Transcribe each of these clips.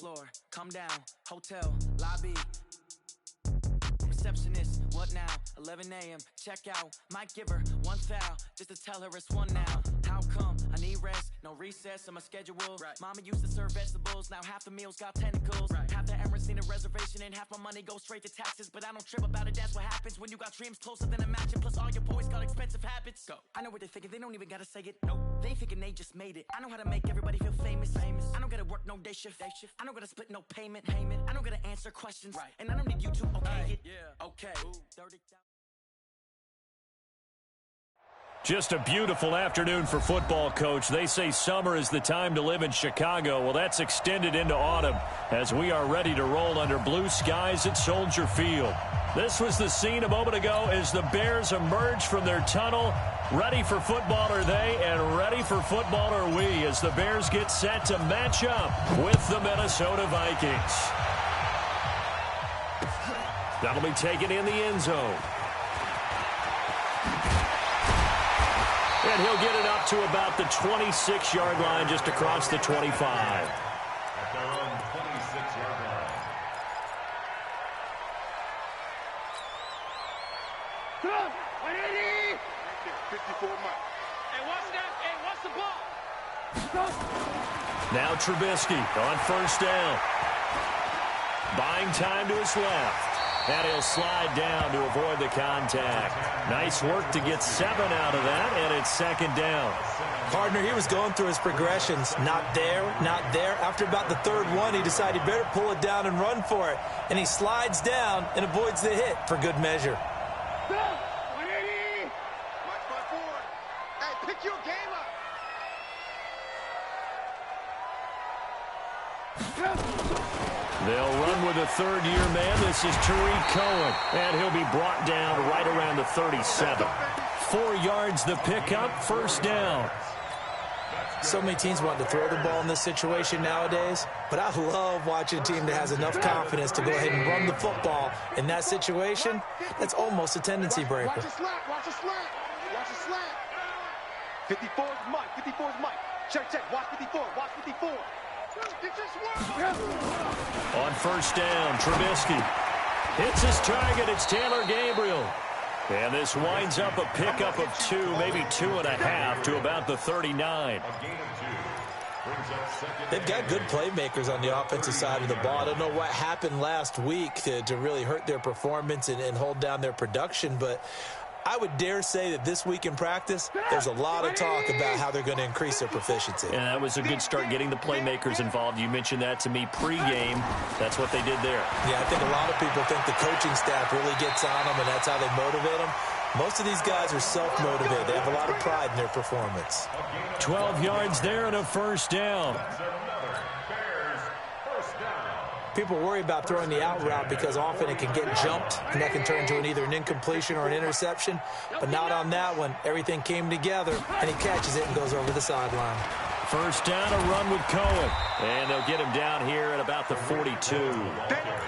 floor, come down, hotel, lobby. Receptionist, what now? 11 a.m., check out. Might give her one foul, just to tell her it's one now. How come? I need rest, no recess on my schedule. Right. Mama used to serve vegetables, now half the meals got tentacles. Right. Half the Emirates need a reservation and half my money goes straight to taxes. But I don't trip about it, that's what happens when you got dreams closer than a match. Plus all your boys got expensive habits. Go. I know what they're thinking, they don't even gotta say it. Nope. They thinking they just made it. I know how to make everybody feel famous. I don't gotta work no day shift. I don't gotta split no payment. I don't gotta answer questions. Right. And I don't need you to okay it. Yeah. Okay. 30,000. Just a beautiful afternoon for football, Coach. They say summer is the time to live in Chicago. Well, that's extended into autumn as we are ready to roll under blue skies at Soldier Field. This was the scene a moment ago as the Bears emerged from their tunnel. Ready for football are they, and ready for football are we as the Bears get set to match up with the Minnesota Vikings. That'll be taken in the end zone. And he'll get it up to about the 26-yard line, just across the 25. At their own 26-yard line. Come on, 180! 54 Mike. Hey, watch that. Hey, watch the ball. Now Trubisky on first down. Buying time to his left. And he'll slide down to avoid the contact. Nice work to get 7 out of that, and it's second down. Partner, he was going through his progressions. Not there, not there. After about the third one, he decided he better pull it down and run for it. And he slides down and avoids the hit for good measure. 180! Mike, front forward. Hey, pick your game up. They'll run with a third-year man. This is Tariq Cohen, and he'll be brought down right around the 37. 4 yards the pickup, first down. So many teams want to throw the ball in this situation nowadays, but I love watching a team that has enough confidence to go ahead and run the football. In that situation, that's almost a tendency breaker. Watch a slant, watch a slant, watch a slant. 54 is Mike, 54 is Mike. Check, watch 54, watch 54. On first down, Trubisky hits his target. It's Taylor Gabriel. And this winds up a pickup of 2, maybe 2.5 to about the 39. They've got good playmakers on the offensive side of the ball. I don't know what happened last week to really hurt their performance and hold down their production, but I would dare say that this week in practice, there's a lot of talk about how they're going to increase their proficiency. And that was a good start getting the playmakers involved. You mentioned that to me pregame. That's what they did there. Yeah, I think a lot of people think the coaching staff really gets on them, and that's how they motivate them. Most of these guys are self-motivated. They have a lot of pride in their performance. 12 yards there and a first down. People worry about throwing the out route because often it can get jumped, and that can turn into either an incompletion or an interception. But not on that one. Everything came together, and he catches it and goes over the sideline. First down, a run with Cohen. And they'll get him down here at about the 42.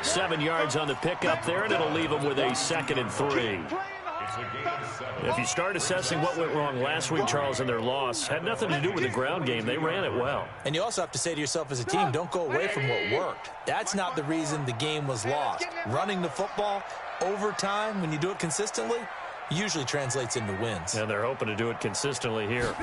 7 yards on the pickup there, and it'll leave him with a 2nd and 3. If you start assessing what went wrong last week, Charles, in their loss, had nothing to do with the ground game. They ran it well. And you also have to say to yourself as a team, don't go away from what worked. That's not the reason the game was lost. Running the football over time, when you do it consistently, usually translates into wins. And they're hoping to do it consistently here.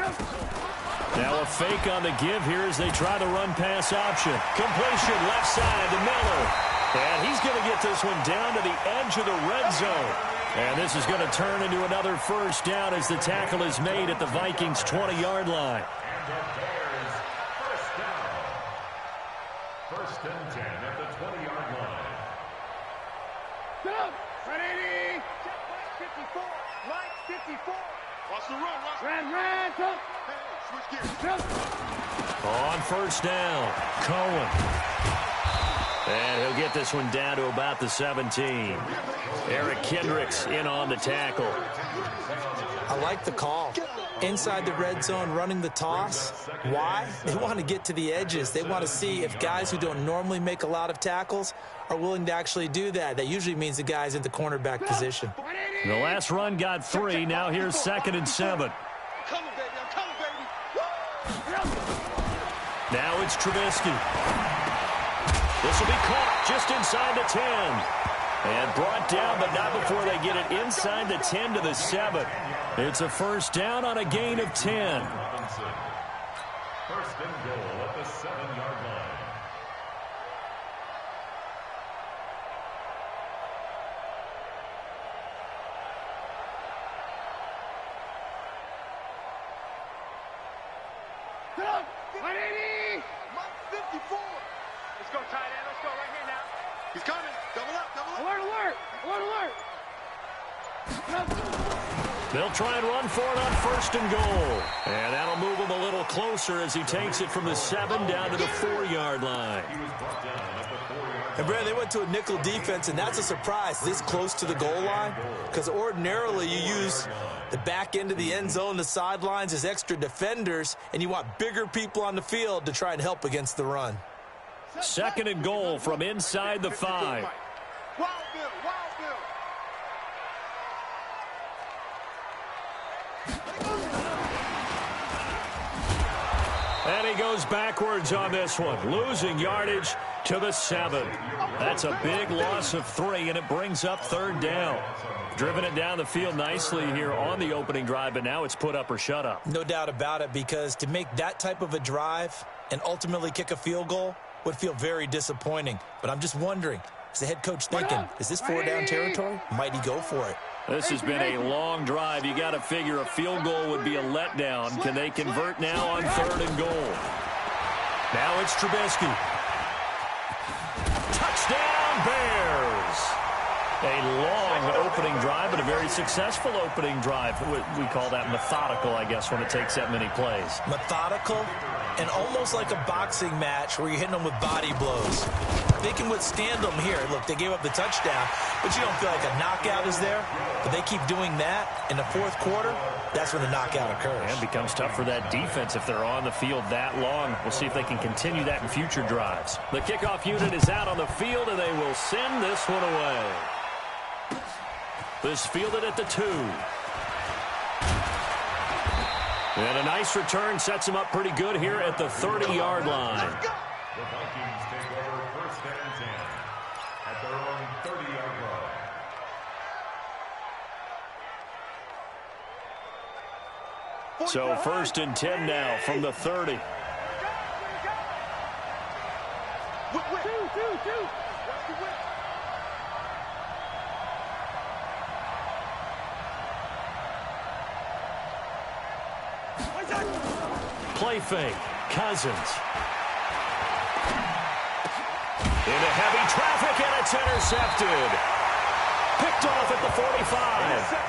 Now a fake on the give here as they try the run-pass option. Completion left side to Miller. And he's going to get this one down to the edge of the red zone. And this is going to turn into another first down as the tackle is made at the Vikings' 20-yard line. First and 10 at the 20-yard line. Go! 180! 54! Mike, 54! Watch the run, watch. Ran, go! Hey, switch gears. On first down, Cohen. And he'll get this one down to about the 17. Eric Kendricks in on the tackle. I like the call. Inside the red zone, running the toss. Why? They want to get to the edges. They want to see if guys who don't normally make a lot of tackles are willing to actually do that. That usually means the guy's in the cornerback position. The last run got 3. Now here's 2nd and 7. I'm coming, baby. I'm coming, baby. Now it's Trubisky. This will be caught just inside the 10. And brought down, but not before they get it inside the 10 to the 7. It's a first down on a gain of 10. First and goal at the 7-yard line. Mike 54. Let's go, tight end. Let's go right here now. He's coming. Double up, double up. Alert, alert! Alert, alert! They'll try and run for it on first and goal. And that'll move him a little closer as he takes it from the 7 down to the 4-yard line. And, Brad, they went to a nickel defense, and that's a surprise this close to the goal line, because ordinarily you use the back end of the end zone, the sidelines as extra defenders, and you want bigger people on the field to try and help against the run. Second and goal from inside the 5. Wild Bill, Wild Bill. And he goes backwards on this one, losing yardage to the 7. That's a big loss of 3, and it brings up third down. Driven it down the field nicely here on the opening drive, but now it's put up or shut up. No doubt about it, because to make that type of a drive and ultimately kick a field goal would feel very disappointing. But I'm just wondering, is the head coach thinking, is this 4-down territory? Might he go for it? This has been a long drive. You got to figure a field goal would be a letdown. Can they convert now on third and goal? Now it's Trubisky. Touchdown, Bears! A long opening drive, but a very successful opening drive. We call that methodical, I guess, when it takes that many plays. Methodical and almost like a boxing match where you're hitting them with body blows. They can withstand them here. Look, they gave up the touchdown, but you don't feel like a knockout is there. But they keep doing that in the fourth quarter. That's when the knockout occurs. And it becomes tough for that defense if they're on the field that long. We'll see if they can continue that in future drives. The kickoff unit is out on the field, and they will send this one away. This fielded at the 2. And a nice return sets him up pretty good here at the 30-yard line. The Vikings take over first and 10 at their own 30-yard line. So first and 10 now from the 30. Play fake. Cousins. Into heavy traffic, and it's intercepted. Picked off at the 45.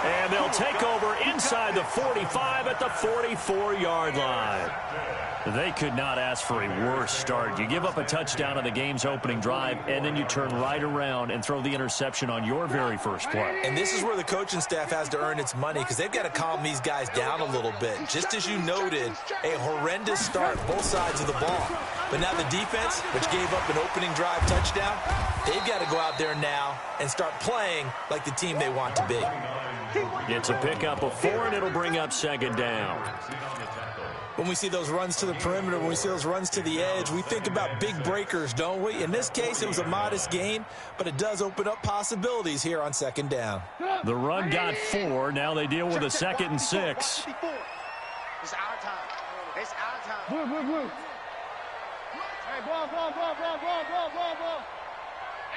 And they'll take over inside the 45 at the 44-yard line. They could not ask for a worse start. You give up a touchdown on the game's opening drive, and then you turn right around and throw the interception on your very first play. And this is where the coaching staff has to earn its money, because they've got to calm these guys down a little bit. Just as you noted, a horrendous start both sides of the ball. But now the defense, which gave up an opening drive touchdown, they've got to go out there now and start playing like the team they want to be. It's a pickup of 4, and it'll bring up second down. When we see those runs to the perimeter, when we see those runs to the edge, we think about big breakers, don't we? In this case, it was a modest gain, but it does open up possibilities here on second down. The run got 4. Now they deal with a 2nd and 6. It's our time. It's our time. Move. Hey, ball.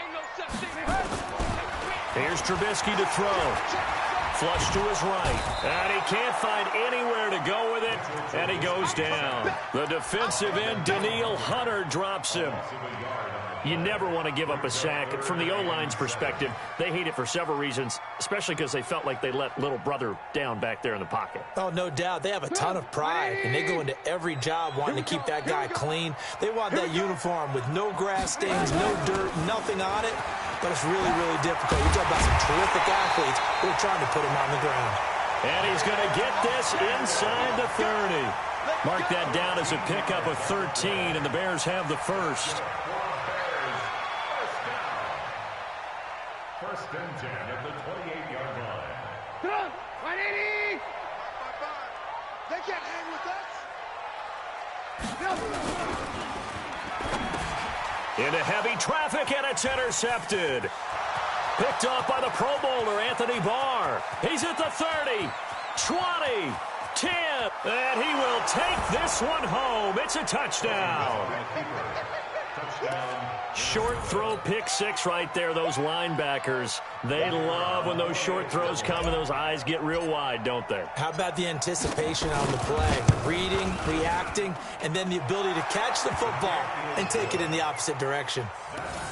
Ain't no such thing. Here's Trubisky to throw. Flush to his right. And he can't find anywhere to go with it. And he goes down. The defensive end, Danielle Hunter, drops him. You never want to give up a sack. From the O-line's perspective, they hate it for several reasons, especially because they felt like they let little brother down back there in the pocket. Oh, no doubt. They have a ton of pride, and they go into every job wanting to keep that guy clean. They want that uniform with no grass stains, no dirt, nothing on it. But it's really, really difficult. You're talking about some terrific athletes who are trying to put him on the ground. And he's going to get this inside the 30. Mark that down as a pickup of 13, and the Bears have the first. First and 10 at the 28-yard line. Come on, 180. They can't hang with us. Into heavy traffic, and it's intercepted. Picked off by the Pro Bowler, Anthony Barr. He's at the 30, 20, 10, and he will take this one home. It's a touchdown. Short throw, pick six right there. Those linebackers, they love when those short throws come and those eyes get real wide, don't they? How about the anticipation on the play? Reading, reacting, and then the ability to catch the football and take it in the opposite direction.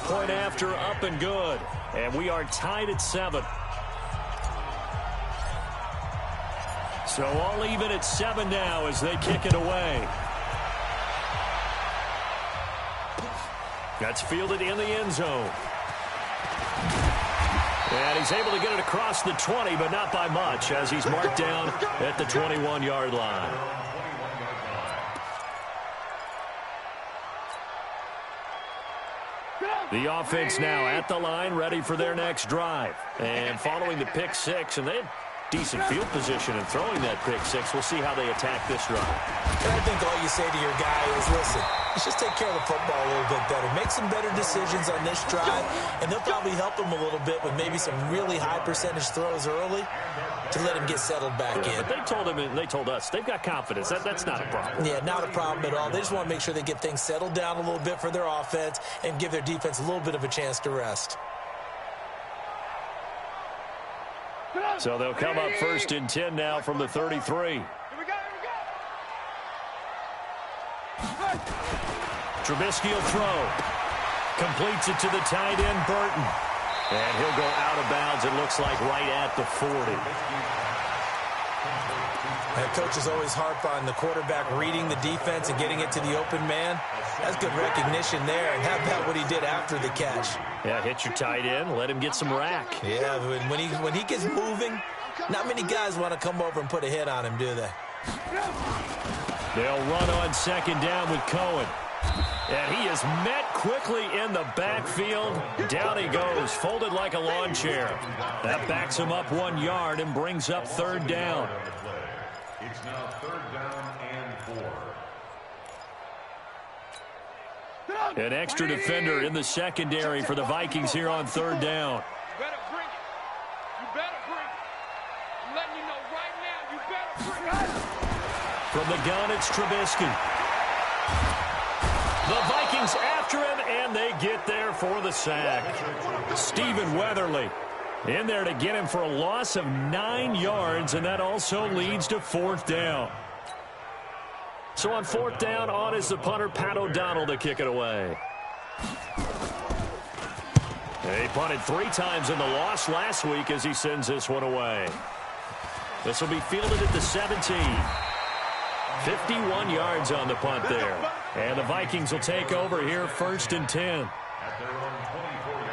Point after, up and good. And we are tied at 7. So all even at 7 now as they kick it away. That's fielded in the end zone. And he's able to get it across the 20, but not by much, as he's marked down at the 21-yard line. The offense now at the line, ready for their next drive. And following the pick six, and they had decent field position in throwing that pick six. We'll see how they attack this drive. And I think all you say to your guy is, listen, let's just take care of the football a little bit better. Make some better decisions on this drive, and they'll probably help him a little bit with maybe some really high percentage throws early to let him get settled back in. But they told him and they told us they've got confidence. That's not a problem. Yeah, not a problem at all. They just want to make sure they get things settled down a little bit for their offense and give their defense a little bit of a chance to rest. So they'll come up 1st and 10 now from the 33. Trubisky will throw. Completes it to the tight end, Burton. And he'll go out of bounds, it looks like, right at the 40. And coaches always harp on the quarterback reading the defense and getting it to the open man. That's good recognition there. And how about what he did after the catch? Yeah, hit your tight end, let him get some rack. Yeah, when he gets moving, not many guys want to come over and put a hit on him, do they? They'll run on 2nd down with Cohen. And he is met quickly in the backfield. Down he goes, folded like a lawn chair. That backs him up 1 yard and brings up 3rd down. It's now 3rd down and 4. An extra defender in the secondary for the Vikings here on 3rd down. You better bring it. You better bring it. I'm letting you know right now, you better bring it. From the gun, it's Trubisky. The Vikings after him, and they get there for the sack. Stephen Weatherly in there to get him for a loss of 9 yards, and that also leads to 4th down. So on 4th down, on is the punter, Pat O'Donnell, to kick it away. He punted 3 times in the loss last week as he sends this one away. This will be fielded at the 17. 51 yards on the punt there. And the Vikings will take over here 1st and 10. At their own 24-yard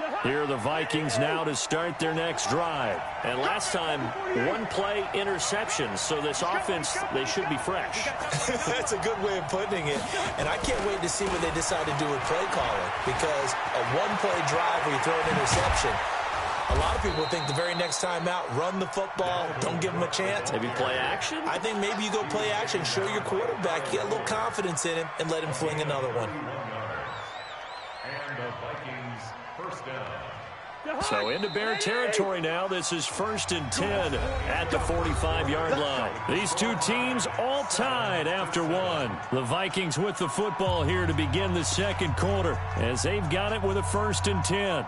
line. Here are the Vikings now to start their next drive. And last time, 1-play interception. So this offense, they should be fresh. That's a good way of putting it. And I can't wait to see what they decide to do with play calling. Because a 1-play drive where you throw an interception, a lot of people think the very next time out, run the football, don't give them a chance. Maybe play action? I think maybe you go play action, show your quarterback, you get a little confidence in him, and let him fling another one. And the Vikings 1st down. So into Bear territory now. This is 1st and 10 at the 45-yard line. These two teams all tied after 1. The Vikings with the football here to begin the 2nd quarter as they've got it with a 1st and 10.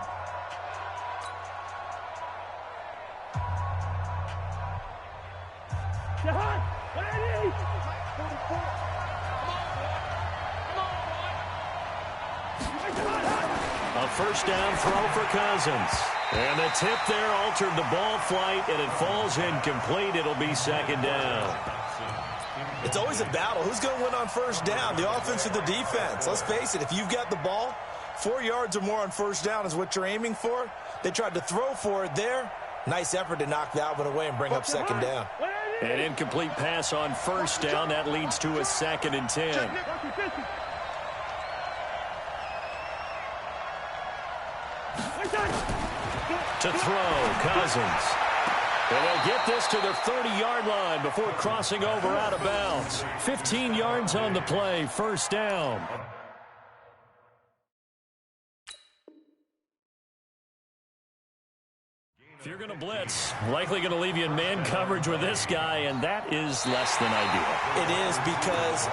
A 1st down throw for Cousins. And the tip there altered the ball flight, and it falls incomplete. It'll be 2nd down. It's always a battle. Who's going to win on 1st down, the offense or the defense? Let's face it, if you've got the ball, 4 yards or more on 1st down is what you're aiming for. They tried to throw for it there. Nice effort to knock that one away and bring up 2nd down. An incomplete pass on 1st down. That leads to a 2nd and 10. To throw, Cousins. And they'll get this to their 30-yard line before crossing over out of bounds. 15 yards on the play, first down. If you're going to blitz, likely going to leave you in man coverage with this guy, and that is less than ideal. It is, because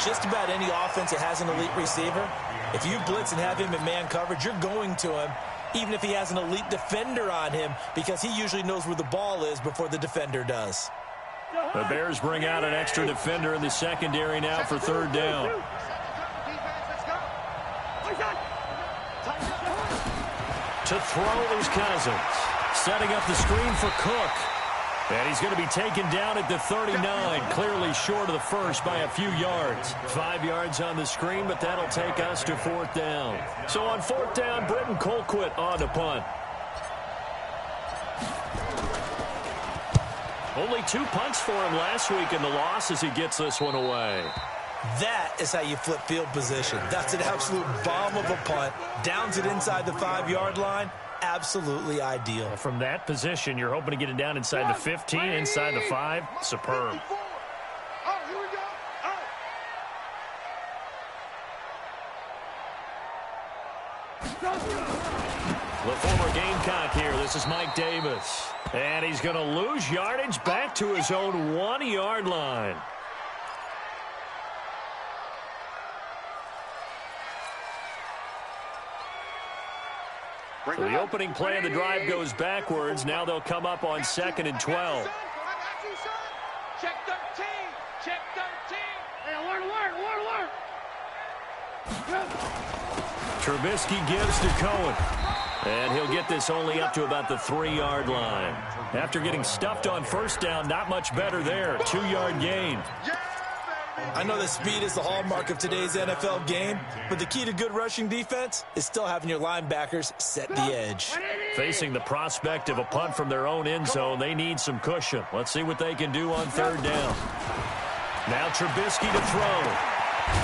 just about any offense that has an elite receiver, if you blitz and have him in man coverage, you're going to him, even if he has an elite defender on him, because he usually knows where the ball is before the defender does. The Bears bring out an extra defender in the secondary now for third down. To throw is Cousins. Setting up the screen for Cook. And he's going to be taken down at the 39, clearly short of the first by a few yards. 5 yards on the screen, but that'll take us to fourth down. So on fourth down, Britton Colquitt on to punt. Only 2 punts for him last week in the loss as he gets this one away. That is how you flip field position. That's an absolute bomb of a punt. Downs it inside the 5-yard line. Absolutely ideal. From that position, you're hoping to get it down inside the 15, inside the 5. Superb. The former Gamecock here. This is Mike Davis. And he's going to lose yardage back to his own 1-yard line. So the opening play of the drive goes backwards. Now they'll come up on 2nd and 12. Check 13. Check 13. Hey, alert. Trubisky gives to Cohen. And he'll get this only up to about the 3-yard line. After getting stuffed on first down, not much better there. 2-yard gain. I know that speed is the hallmark of today's NFL game, but the key to good rushing defense is still having your linebackers set the edge. Facing the prospect of a punt from their own end zone, they need some cushion. Let's see what they can do on third down. Now Trubisky to throw.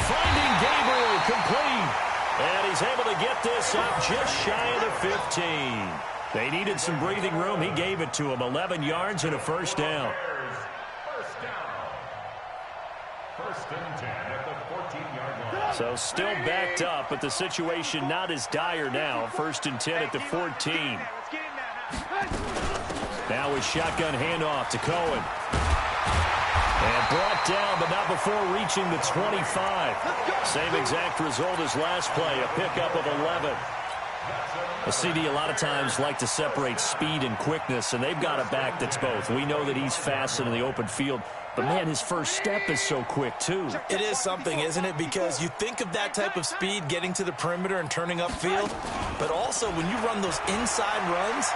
Finding Gabriel complete. And he's able to get this up just shy of the 15. They needed some breathing room. He gave it to him. 11 yards and a first down. First and 10 at the 14-yard line. So still backed up, but the situation not as dire now. First and 10 at the 14. Now a shotgun handoff to Cohen. And brought down, but not before reaching the 25. Same exact result as last play, a pickup of 11. A CD a lot of times like to separate speed and quickness, and they've got a back that's both. We know that he's fast in the open field, but, man, his first step is so quick, too. It is something, isn't it? Because you think of that type of speed getting to the perimeter and turning upfield, but also when you run those inside runs,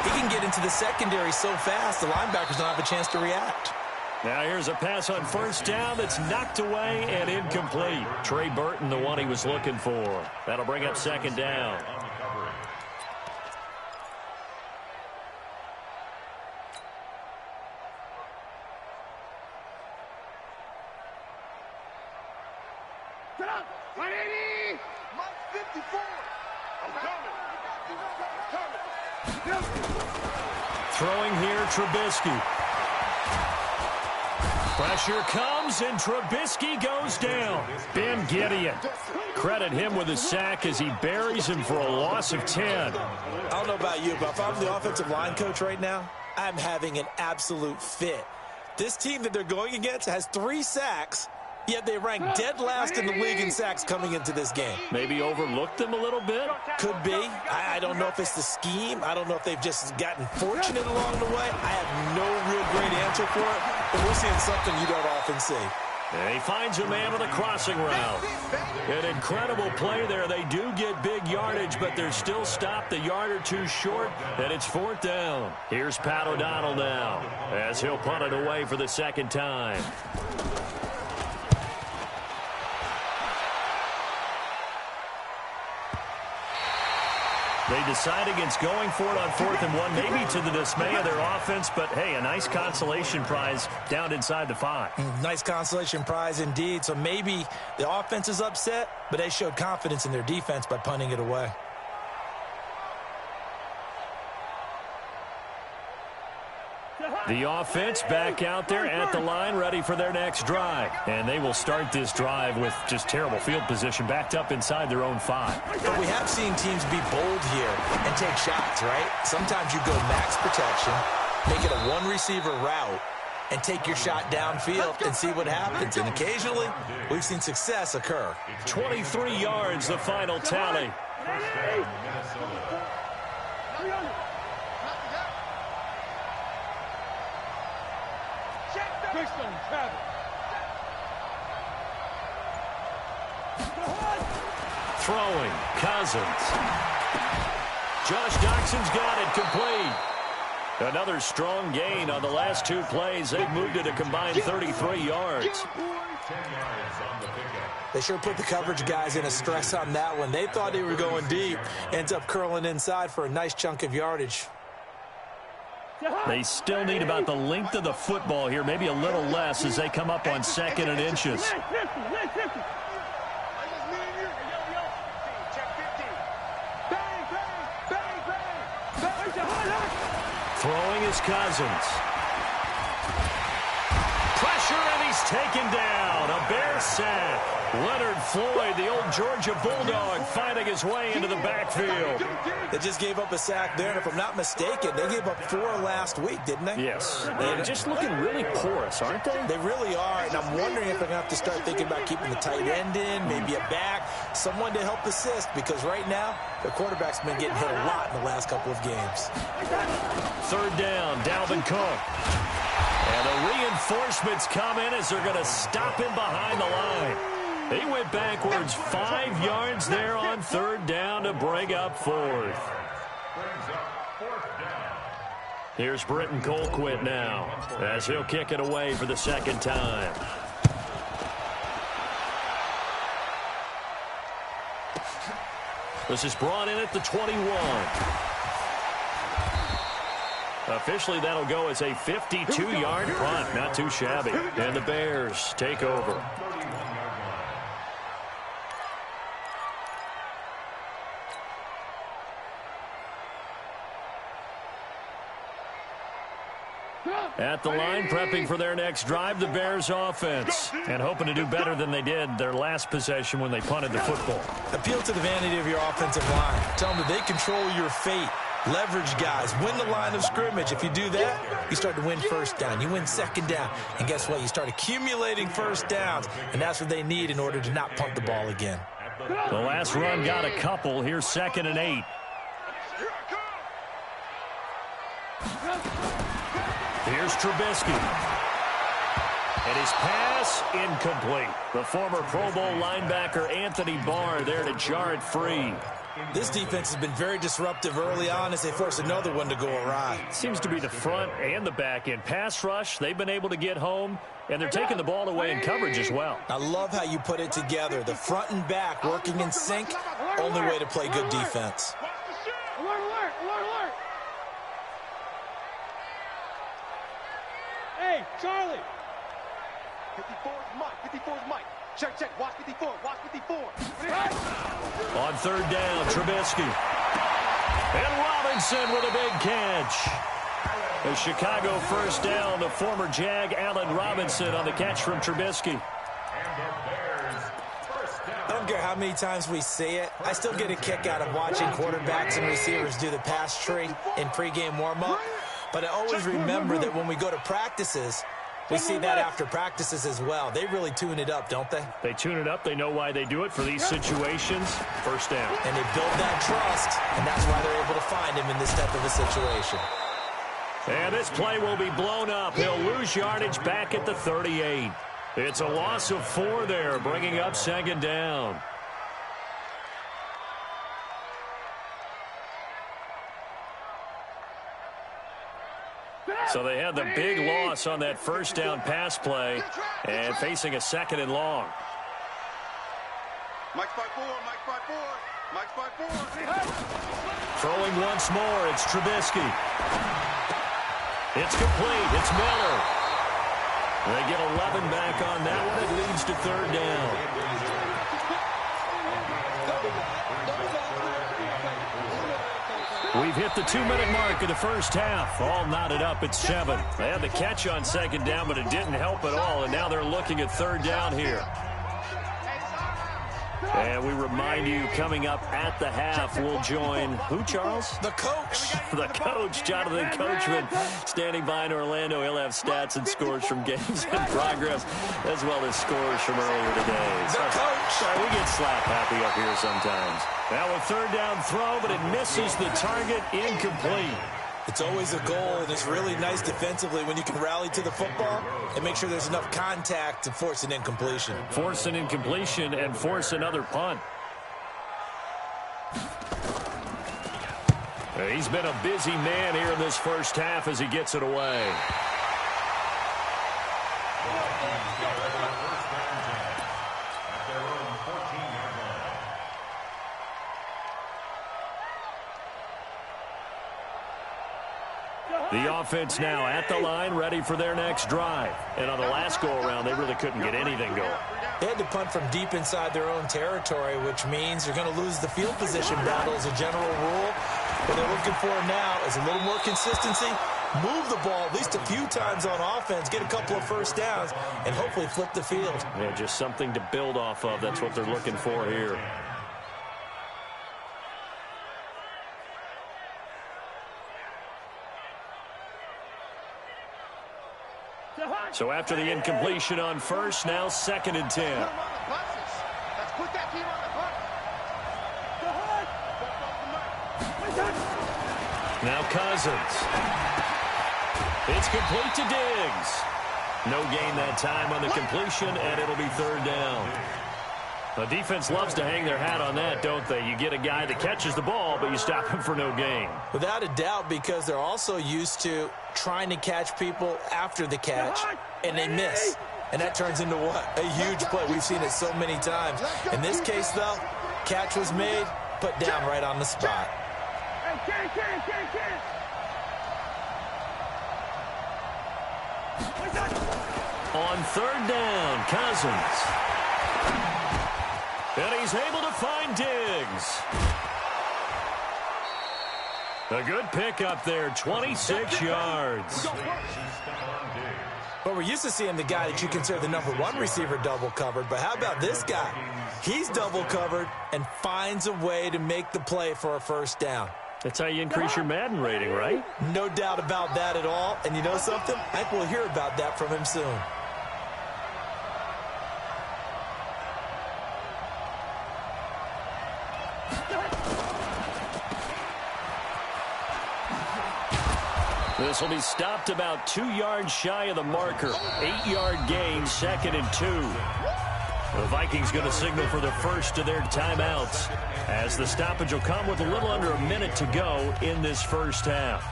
he can get into the secondary so fast the linebackers don't have a chance to react. Now here's a pass on first down that's knocked away and incomplete. Trey Burton, the one he was looking for. That'll bring up second down. Throwing here, Trubisky. Pressure comes, and Trubisky goes down. Ben Gideon. Credit him with a sack as he buries him for a loss of 10. I don't know about you, but if I'm the offensive line coach right now, I'm having an absolute fit. This team that they're going against has 3 sacks, yet they rank dead last in the league in sacks coming into this game. Maybe overlooked them a little bit? Could be. I don't know if it's the scheme. I don't know if they've just gotten fortunate along the way. I have no real great answer for it, but we're seeing something you don't often see. And he finds a man with a crossing route. An incredible play there. They do get big yardage, but they're still stopped a yard or two short, and it's fourth down. Here's Pat O'Donnell now as he'll punt it away for the second time. They decide against going for it on 4th and 1, maybe to the dismay of their offense, but, hey, a nice consolation prize down inside the 5. Nice consolation prize indeed. So maybe the offense is upset, but they showed confidence in their defense by punting it away. The offense back out there at the line, ready for their next drive. And they will start this drive with just terrible field position, backed up inside their own 5. But we have seen teams be bold here and take shots, right? Sometimes you go max protection, make it a one-receiver route, and take your shot downfield and see what happens. And occasionally, we've seen success occur. 23 yards, the final tally. Throwing, Cousins. Josh Doxson's got it complete. Another strong gain on the last 2 plays. They've moved it a combined 33 yards. They sure put the coverage guys in a stress on that one. They thought they were going deep. Ends up curling inside for a nice chunk of yardage. They still need about the length of the football here, maybe a little less as they come up on 2nd and inches. Throwing is Cousins. Pressure, and he's taken down. A Bear sack. Leonard Floyd, the old Georgia Bulldog, finding his way into the backfield. They just gave up a sack there, and if I'm not mistaken, they gave up 4 last week, didn't they? Yes. They're just looking really porous, aren't they? They really are, and I'm wondering if they're going to have to start thinking about keeping the tight end in, maybe a back, someone to help assist, because right now, the quarterback's been getting hit a lot in the last couple of games. 3rd down, Dalvin Cook. And the reinforcements come in as they're going to stop him behind the line. He went backwards 5 yards there on 3rd down to bring up 4th. Here's Britton Colquitt now as he'll kick it away for the 2nd time. This is brought in at the 21. Officially, that'll go as a 52-yard punt. Not too shabby. And the Bears take over. At the line, prepping for their next drive, the Bears offense. And hoping to do better than they did their last possession when they punted the football. Appeal to the vanity of your offensive line. Tell them that they control your fate. Leverage guys. Win the line of scrimmage. If you do that, you start to win 1st down. You win 2nd down. And guess what? You start accumulating 1st downs. And that's what they need in order to not punt the ball again. The last run got a couple. Here's 2nd and 8. Here's Trubisky. And his pass incomplete. The former Pro Bowl linebacker Anthony Barr there to jar it free. This defense has been very disruptive early on as they force another one to go awry. Seems to be the front and the back end. Pass rush, they've been able to get home, and they're taking the ball away in coverage as well. I love how you put it together. The front and back working in sync, only way to play good defense. Alert, alert, alert, alert. Hey, Charlie. 54 is Mike. 54 is Mike. Check, check. Watch 54. Watch 54. On 3rd down, Trubisky. And Robinson with a big catch. A Chicago 1st down to former Jag Allen Robinson on the catch from Trubisky. I don't care how many times we see it. I still get a kick out of watching quarterbacks and receivers do the pass tree in pregame warm-up. But I always remember that when we go to practices, we see that after practices as well. They really tune it up, don't they? They tune it up. They know why they do it for these situations. 1st down. And they build that trust, and that's why they're able to find him in this type of a situation. And this play will be blown up. He'll lose yardage back at the 38. It's a loss of 4 there, bringing up 2nd down. So they had the big loss on that 1st down pass play and facing a 2nd and long. Mike's by 4. Mike's by 4. Mike's by 4. Throwing once more, it's Trubisky. It's complete. It's Miller. They get 11 back on that one. It leads to 3rd down. We've hit the 2-minute mark of the first half. All knotted up at 7. They had the catch on second down, but it didn't help at all, and now they're looking at third down here. And we remind you, coming up at the half, we'll join who, Charles? The coach. The coach, Jonathan Coachman, standing by in Orlando. He'll have stats and scores from games in progress, as well as scores from earlier today. The coach. Sorry, we get slap happy up here sometimes. Now a third down throw, but it misses the target, incomplete. It's always a goal, and it's really nice defensively when you can rally to the football and make sure there's enough contact to force an incompletion. Force an incompletion and force another punt. He's been a busy man here in this first half as he gets it away. The offense now at the line, ready for their next drive. And on the last go-around, they really couldn't get anything going. They had to punt from deep inside their own territory, which means you're going to lose the field position battle as a general rule. What they're looking for now is a little more consistency, move the ball at least a few times on offense, get a couple of first downs, and hopefully flip the field. Yeah, just something to build off of. That's what they're looking for here. So after the incompletion on first, now 2nd and 10. Let's put that team on the bus. Now Cousins. It's complete to Diggs. No gain that time on the completion, and it'll be third down. The defense loves to hang their hat on that, don't they? You get a guy that catches the ball, but you stop him for no gain. Without a doubt, because they're also used to trying to catch people after the catch, and they miss. And that turns into what? A huge play. We've seen it so many times. In this case, though, catch was made, put down right on the spot. On third down, Cousins. And he's able to find Diggs. A good pickup there, 26 yards. But we're used to seeing the guy that you consider the #1 receiver double covered. But how about this guy? He's double covered and finds a way to make the play for a first down. That's how you increase your Madden rating, right? No doubt about that at all. And you know something? I think we'll hear about that from him soon. This will be stopped about 2 yards shy of the marker. 8-yard gain, 2nd and 2. The Vikings going to signal for the first of their timeouts, as the stoppage will come with a little under a minute to go in this first half.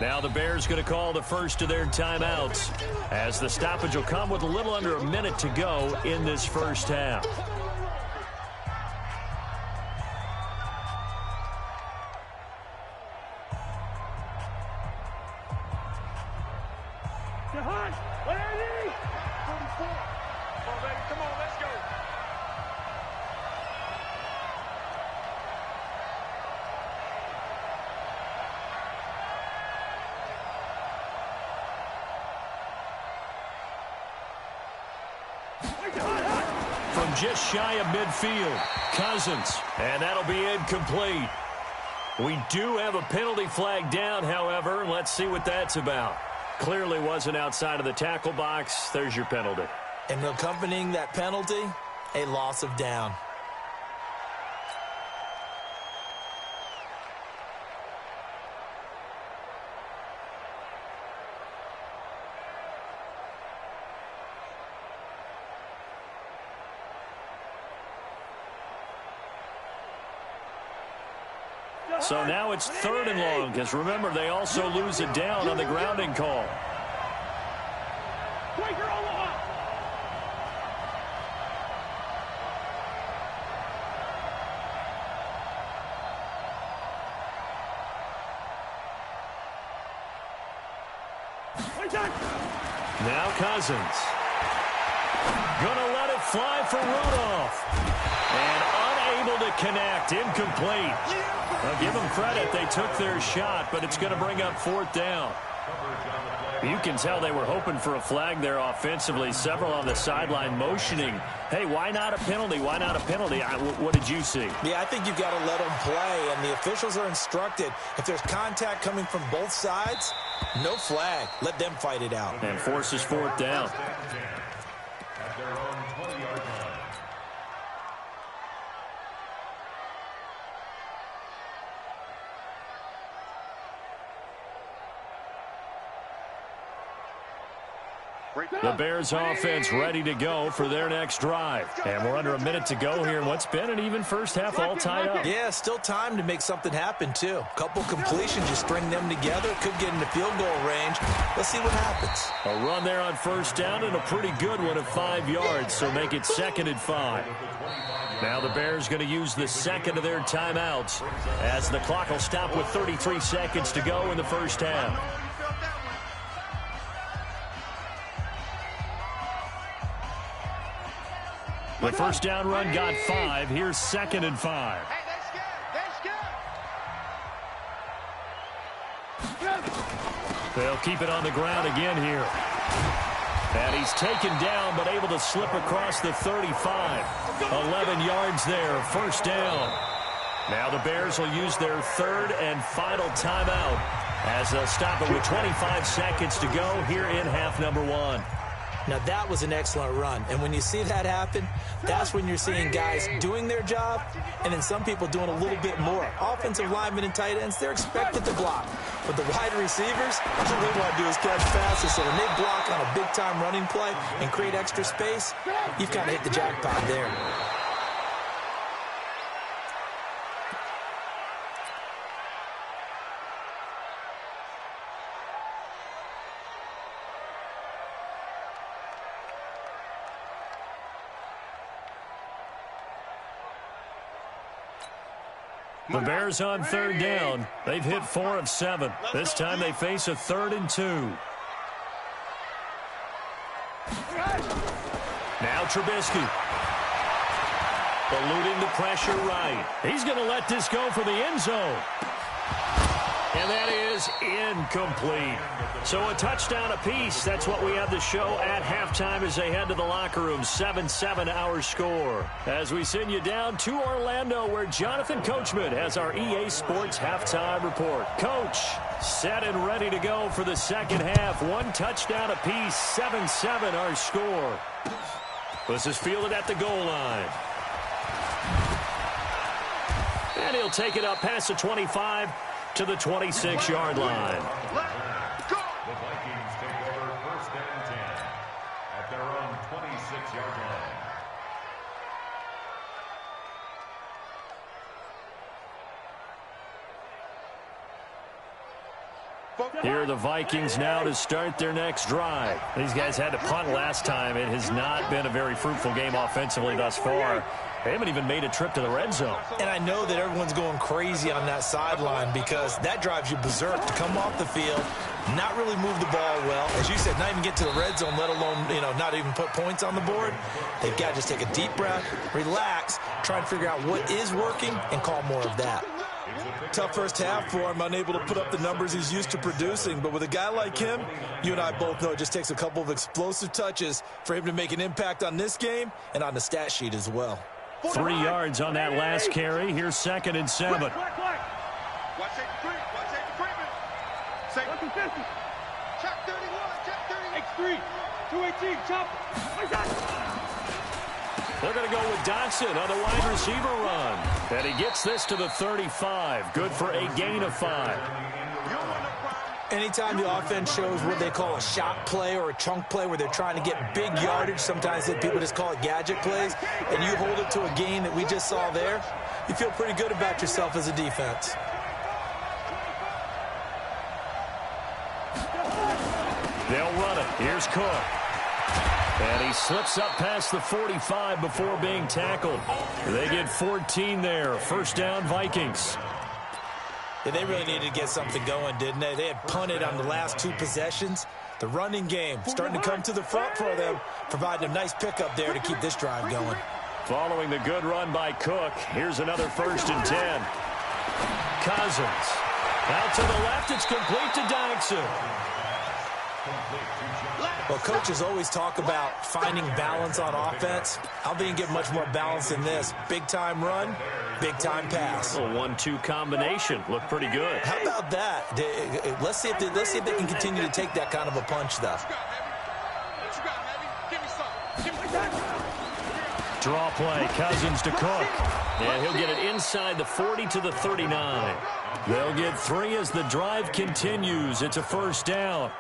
Now the Bears going to call the first of their timeouts, as the stoppage will come with a little under a minute to go in this first half. From just shy of midfield, Cousins, and that'll be incomplete. We do have a penalty flag down, however, and let's see what that's about. Clearly wasn't outside of the tackle box. There's your penalty. And accompanying that penalty, a loss of down. So now it's 3rd and long, because remember, they also lose it down on the grounding call. Now Cousins. Gonna let it fly for Rudolph. And unable to connect. Incomplete. I'll give them credit. They took their shot, but it's going to bring up 4th down. You can tell they were hoping for a flag there offensively. Several on the sideline motioning, hey, why not a penalty? Why not a penalty? What did you see? Yeah, I think you've got to let them play, and the officials are instructed. If there's contact coming from both sides, no flag. Let them fight it out. And forces 4th down. At their own 20-yard line. The Bears offense ready to go for their next drive. And we're under a minute to go here in what's been an even first half, all tied up. Yeah, still time to make something happen, too. A couple completions, you string them together, could get into field goal range. Let's see what happens. A run there on 1st down and a pretty good one at 5 yards, so make it 2nd and 5. Now the Bears going to use the second of their timeouts as the clock will stop with 33 seconds to go in the first half. The first down run got 5. Here's 2nd and 5. They'll keep it on the ground again here. And he's taken down, but able to slip across the 35. 11 yards there, 1st down. Now the Bears will use their 3rd and final timeout as they'll stop it with 25 seconds to go here in half number 1. Now, that was an excellent run. And when you see that happen, that's when you're seeing guys doing their job and then some people doing a little bit more. Offensive linemen and tight ends, they're expected to block. But the wide receivers, all they want to do is catch passes. So when they block on a big-time running play and create extra space, you've kind of hit the jackpot there. The Bears on 3rd down. They've hit 4 of 7. This time they face a 3rd and 2. Now Trubisky. Eluding the pressure right. He's going to let this go for the end zone. And that is incomplete. So a touchdown apiece. That's what we have to show at halftime as they head to the locker room. 7-7 our score. As we send you down to Orlando where Jonathan Coachman has our EA Sports halftime report. Coach, set and ready to go for the second half. 1 touchdown apiece. 7-7 our score. This is fielded at the goal line. And he'll take it up past the 25 to the 26-yard line. The Vikings take over 1st and 10 at their own 26-yard line. Here are the Vikings now to start their next drive. These guys had to punt last time. It has not been a very fruitful game offensively thus far. They haven't even made a trip to the red zone. And I know that everyone's going crazy on that sideline because that drives you berserk to come off the field, not really move the ball well. As you said, not even get to the red zone, let alone, not even put points on the board. They've got to just take a deep breath, relax, try and figure out what is working and call more of that. Tough first half for him, unable to put up the numbers he's used to producing. But with a guy like him, you and I both know it just takes a couple of explosive touches for him to make an impact on this game and on the stat sheet as well. 3 yards on that last carry. Here's 2nd and 7. Watch safety creep. Watch safety creeping. Safety 50. Check 31. Check 30. X3. 218. Chop. They're going to go with Dotson on the wide receiver run. And he gets this to the 35. Good for a gain of 5. Anytime the offense shows what they call a shot play or a chunk play where they're trying to get big yardage, sometimes people just call it gadget plays, and you hold it to a gain that we just saw there, you feel pretty good about yourself as a defense. They'll run it. Here's Cook. And he slips up past the 45 before being tackled. They get 14 there. First down, Vikings. Yeah, they really needed to get something going, didn't they? They had punted on the last 2 possessions. The running game starting to come to the front for them, providing a nice pickup there to keep this drive going. Following the good run by Cook, here's another 1st and 10. Cousins. Out to the left, it's complete to Dodson. Well, coaches always talk about finding balance on offense. I don't think you can get much more balance than this. Big-time run, big-time pass. A 1-2 combination. Looked pretty good. How about that? Let's see if they can continue to take that kind of a punch, though. Draw play, Cousins to Cook. And he'll get it inside the 40 to the 39. They'll get 3 as the drive continues. It's a 1st down.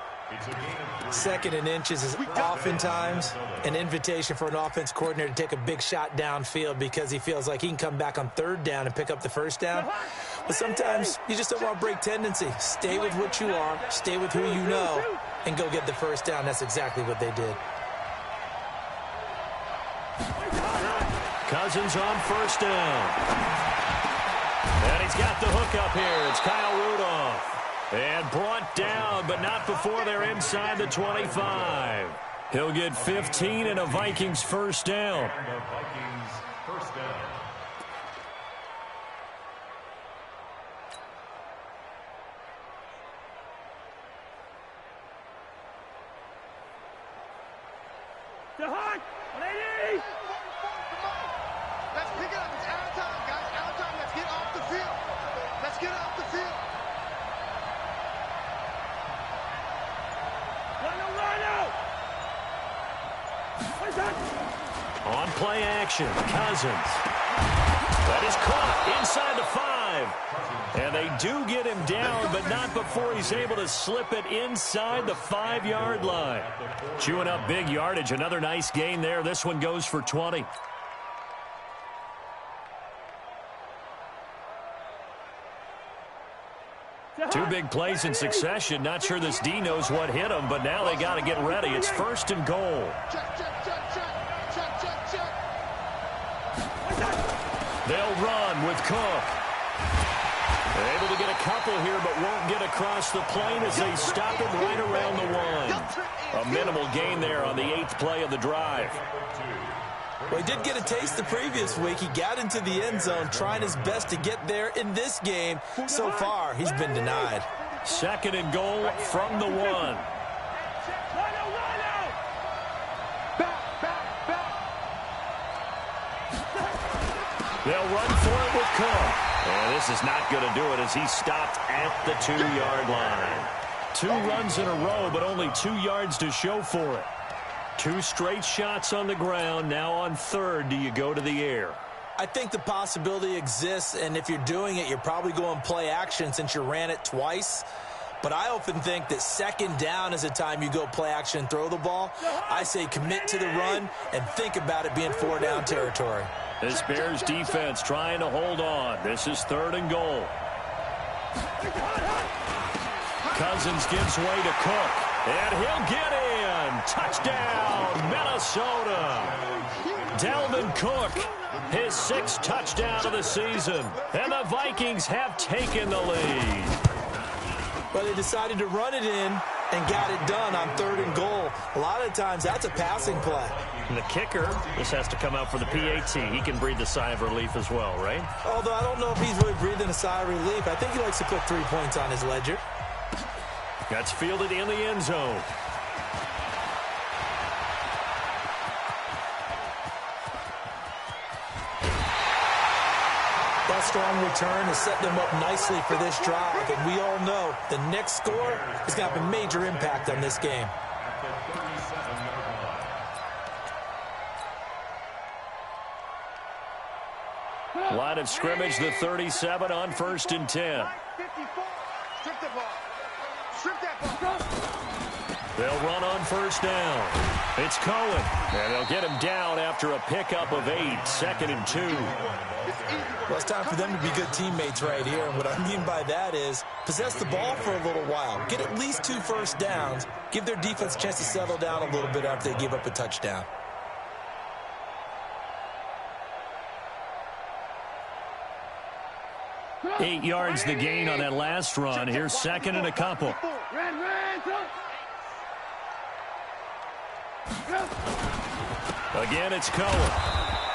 2nd and inches is oftentimes an invitation for an offense coordinator to take a big shot downfield because he feels like he can come back on 3rd down and pick up the 1st down. But sometimes you just don't want to break tendency. Stay with what you are, stay with who you know, and go get the 1st down. That's exactly what they did. Cousins on 1st down. And he's got the hook up here. It's Kyle Rudolph. And brought down, but not before they're inside the 25. He'll get 15 and a Vikings 1st down. Let's pick it up. It's out of time, guys. Out of time. Let's get off the field. Let's get off the field. On play action, Cousins. That is caught inside the 5. And they do get him down, but not before he's able to slip it inside the 5-yard line. Chewing up big yardage. Another nice gain there. This one goes for 20. Two big plays in succession. Not sure this D knows what hit him, but now they got to get ready. It's 1st and goal. They'll run with Cook. They're able to get a couple here, but won't get across the plane as they stop him right around the 1. A minimal gain there on the 8th play of the drive. Well, he did get a taste the previous week. He got into the end zone trying his best to get there in this game. So far, he's been denied. 2nd and goal from the 1. They'll run for it with Cook. And this is not going to do it as he stopped at the 2-yard line. 2 runs in a row, but only 2 yards to show for it. 2 straight shots on the ground. Now on 3rd, do you go to the air? I think the possibility exists, and if you're doing it, you're probably going play action since you ran it twice. But I often think that 2nd down is a time you go play action and throw the ball. I say commit to the run and think about it being 4-down territory. This Bears defense trying to hold on. This is 3rd and goal. Cousins gives way to Cook, and he'll get in. Touchdown, Minnesota. Dalvin Cook, his 6th touchdown of the season, and the Vikings have taken the lead. Well, they decided to run it in and got it done on 3rd and goal. A lot of times, that's a passing play. And the kicker, this has to come out for the PAT. He can breathe a sigh of relief as well, right? Although I don't know if he's really breathing a sigh of relief. I think he likes to put 3 points on his ledger. That's fielded in the end zone. That strong return has set them up nicely for this drive. And we all know the next score is going to have a major impact on this game. Line of scrimmage, the 37 on 1st and 10. Strip the ball. Strip that ball. They'll run on 1st down. It's Cohen, and they'll get him down after a pickup of 8, 2nd and 2. Well, it's time for them to be good teammates right here. And what I mean by that is possess the ball for a little while. Get at least 2 first downs. Give their defense a chance to settle down a little bit after they give up a touchdown. Eight yards the gain on that last run. Here's 2nd and a couple. Again, it's Cohen.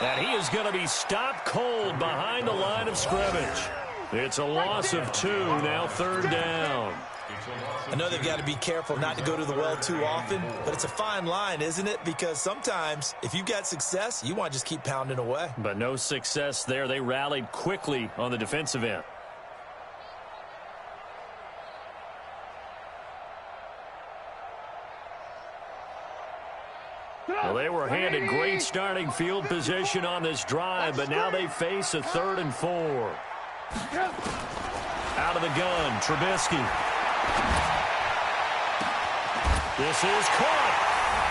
And he is going to be stopped cold behind the line of scrimmage. It's a loss of 2, now 3rd down. I know they've got to be careful not to go to the well too often, but it's a fine line, isn't it? Because sometimes if you've got success, you want to just keep pounding away. But no success there. They rallied quickly on the defensive end. Well, they were handed great starting field position on this drive, but now they face a 3rd and 4. Out of the gun, Trubisky. This is caught,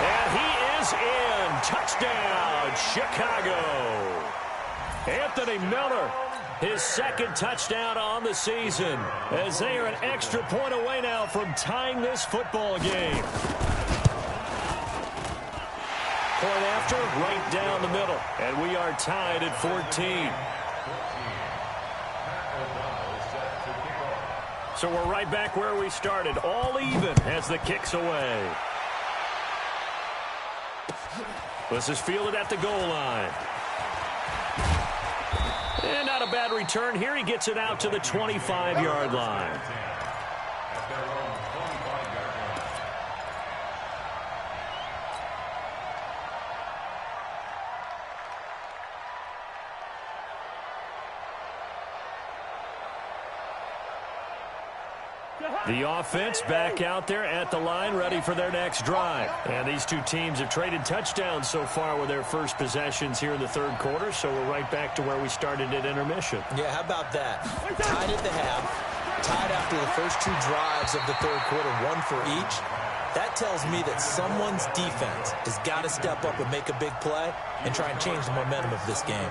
and he is in. Touchdown, Chicago. Anthony Miller, his 2nd touchdown on the season, as they are an extra point away now from tying this football game. Point after, right down the middle, and we are tied at 14. So we're right back where we started, all even as the kick's away. This is fielded at the goal line. And not a bad return here. He gets it out to the 25-yard line. The offense back out there at the line, ready for their next drive. And these two teams have traded touchdowns so far with their first possessions here in the 3rd quarter, so we're right back to where we started at intermission. Yeah, how about that? Tied at the half, tied after the first 2 drives of the 3rd quarter, 1 for each. That tells me that someone's defense has got to step up and make a big play and try and change the momentum of this game.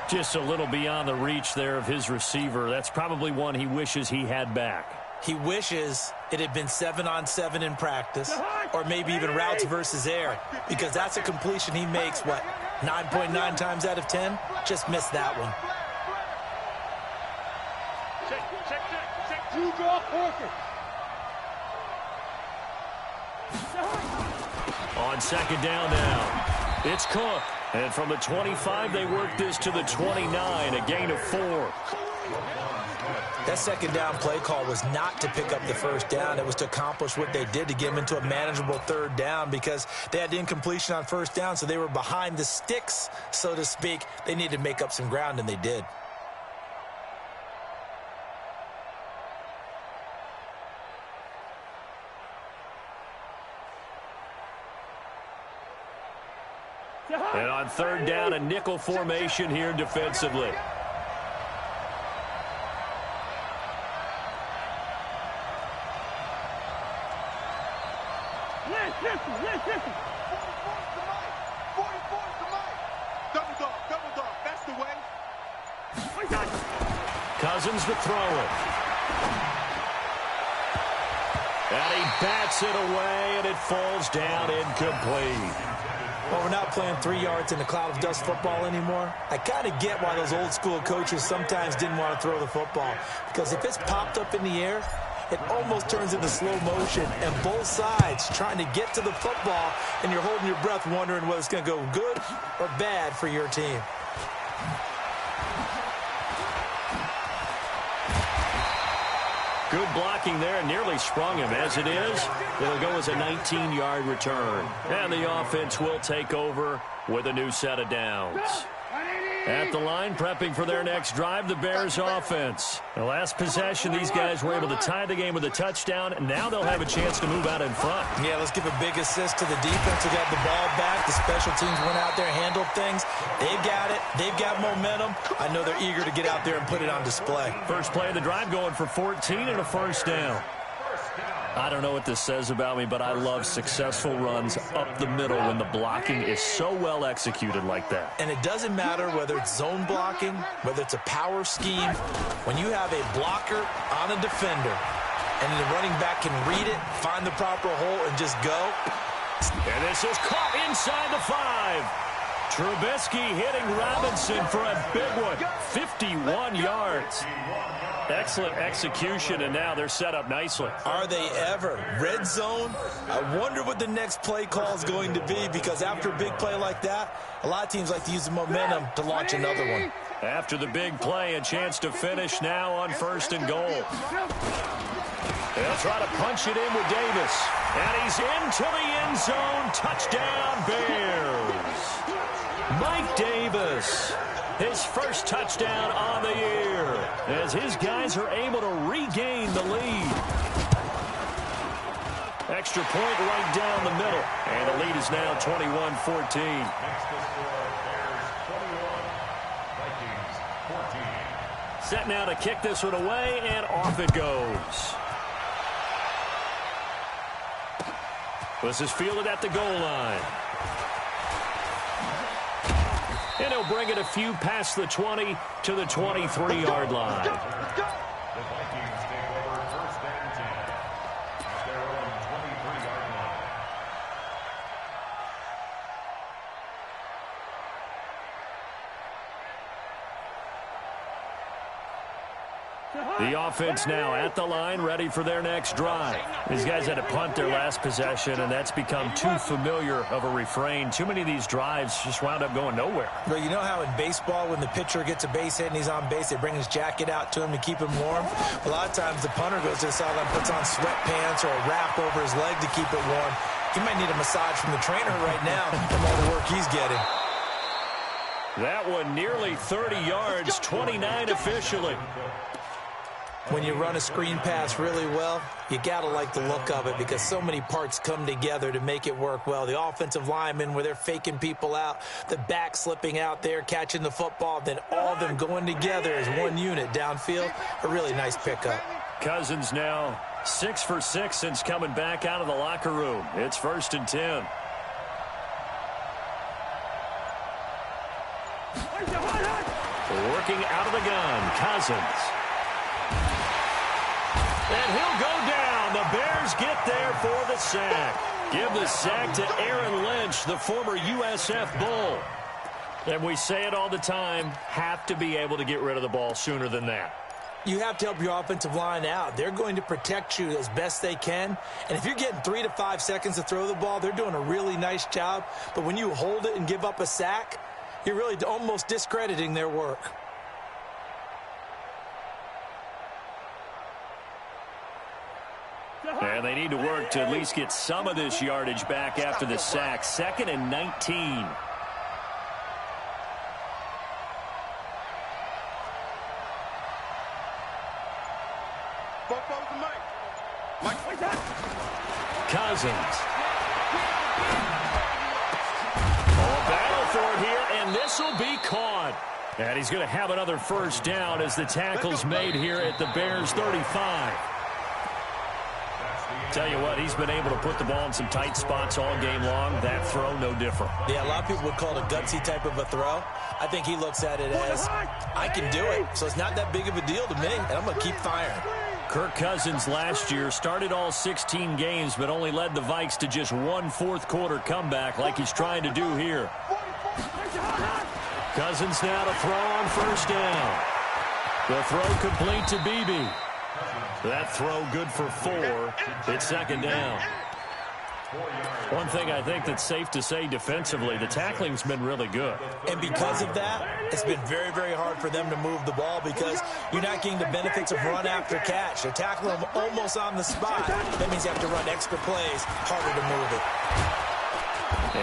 Just a little beyond the reach there of his receiver. That's probably one he wishes he had back. He wishes it had been 7-on-7 in practice, or maybe even routes versus air, because that's a completion he makes, 9.9 times out of 10? Just missed that one. On 2nd down now, it's Cook. And from the 25, they work this to the 29, a gain of 4. That 2nd down play call was not to pick up the 1st down. It was to accomplish what they did to get them into a manageable 3rd down because they had incompletion on 1st down, so they were behind the sticks, so to speak. They needed to make up some ground, and they did. And on 3rd down, a nickel formation here defensively. Cousins to throw it. And he bats it away, and it falls down incomplete. Well, we're not playing 3 yards in a cloud of dust football anymore. I kind of get why those old school coaches sometimes didn't want to throw the football. Because if it's popped up in the air, it almost turns into slow motion. And both sides trying to get to the football, and you're holding your breath wondering whether it's going to go good or bad for your team. Good blocking there, nearly sprung him. As it is, it'll go as a 19-yard return. And the offense will take over with a new set of downs. At the line, prepping for their next drive, the Bears offense. The last possession, these guys were able to tie the game with a touchdown, and now they'll have a chance to move out in front. Yeah, let's give a big assist to the defense who got the ball back. The special teams went out there and handled things. They've got it. They've got momentum. I know they're eager to get out there and put it on display. First play of the drive going for 14 and a 1st down. I don't know what this says about me, but I love successful runs up the middle when the blocking is so well executed like that. And it doesn't matter whether it's zone blocking, whether it's a power scheme. When you have a blocker on a defender and the running back can read it, find the proper hole, and just go. And this is caught inside the 5. Trubisky hitting Robinson for a big one, 51 yards. Excellent execution, and now they're set up nicely. Are they ever? Red zone? I wonder what the next play call is going to be, because after a big play like that, a lot of teams like to use the momentum to launch another one. After the big play, a chance to finish now on 1st and goal. They'll try to punch it in with Davis. And he's into the end zone. Touchdown, Bears. Mike Davis, his first touchdown on the year, as his guys are able to regain the lead. Extra point right down the middle. And the lead is now 21-14. Set now to kick this one away, and off it goes. This is fielded at the goal line. And he'll bring it a few past the 20 to the 23-yard line. The Vikings take over 1st and 10 at their own 23-yard line. The offense now at the line, ready for their next drive. These guys had to punt their last possession, and that's become too familiar of a refrain. Too many of these drives just wound up going nowhere. Well, you know how in baseball, when the pitcher gets a base hit and he's on base, they bring his jacket out to him to keep him warm? A lot of times the punter goes to the sideline, puts on sweatpants or a wrap over his leg to keep it warm. He might need a massage from the trainer right now from all the work he's getting. That one nearly 30 yards, 29 officially. When you run a screen pass really well, you got to like the look of it, because so many parts come together to make it work well. The offensive linemen, where they're faking people out, the back slipping out there, catching the football, then all of them going together as one unit downfield. A really nice pickup. Cousins now 6 for 6 since coming back out of the locker room. It's 1st and 10. Working out of the gun, Cousins. And he'll go down. The Bears get there for the sack. Give the sack to Aaron Lynch, the former USF Bull. And we say it all the time, have to be able to get rid of the ball sooner than that. You have to help your offensive line out. They're going to protect you as best they can. And if you're getting 3 to 5 seconds to throw the ball, they're doing a really nice job. But when you hold it and give up a sack, you're really almost discrediting their work. And they need to work to at least get some of this yardage back after the sack. 2nd and 19. Cousins. Battle for it here, and this will be caught. And he's going to have another first down as the tackle's made here at the Bears 35. Tell you what, he's been able to put the ball in some tight spots all game long. That throw, no different. Yeah, a lot of people would call it a gutsy type of a throw. I think he looks at it as, I can do it, so it's not that big of a deal to me, and I'm going to keep firing. Kirk Cousins last year started all 16 games, but only led the Vikes to just one fourth-quarter comeback like he's trying to do here. Cousins now to throw on first down. The throw complete to Beebe. That throw good for 4. It's 2nd down. One thing I think that's safe to say defensively, the tackling's been really good. And because of that, it's been very, very hard for them to move the ball, because you're not getting the benefits of run after catch. They're tackling them almost on the spot. That means you have to run extra plays, harder to move it.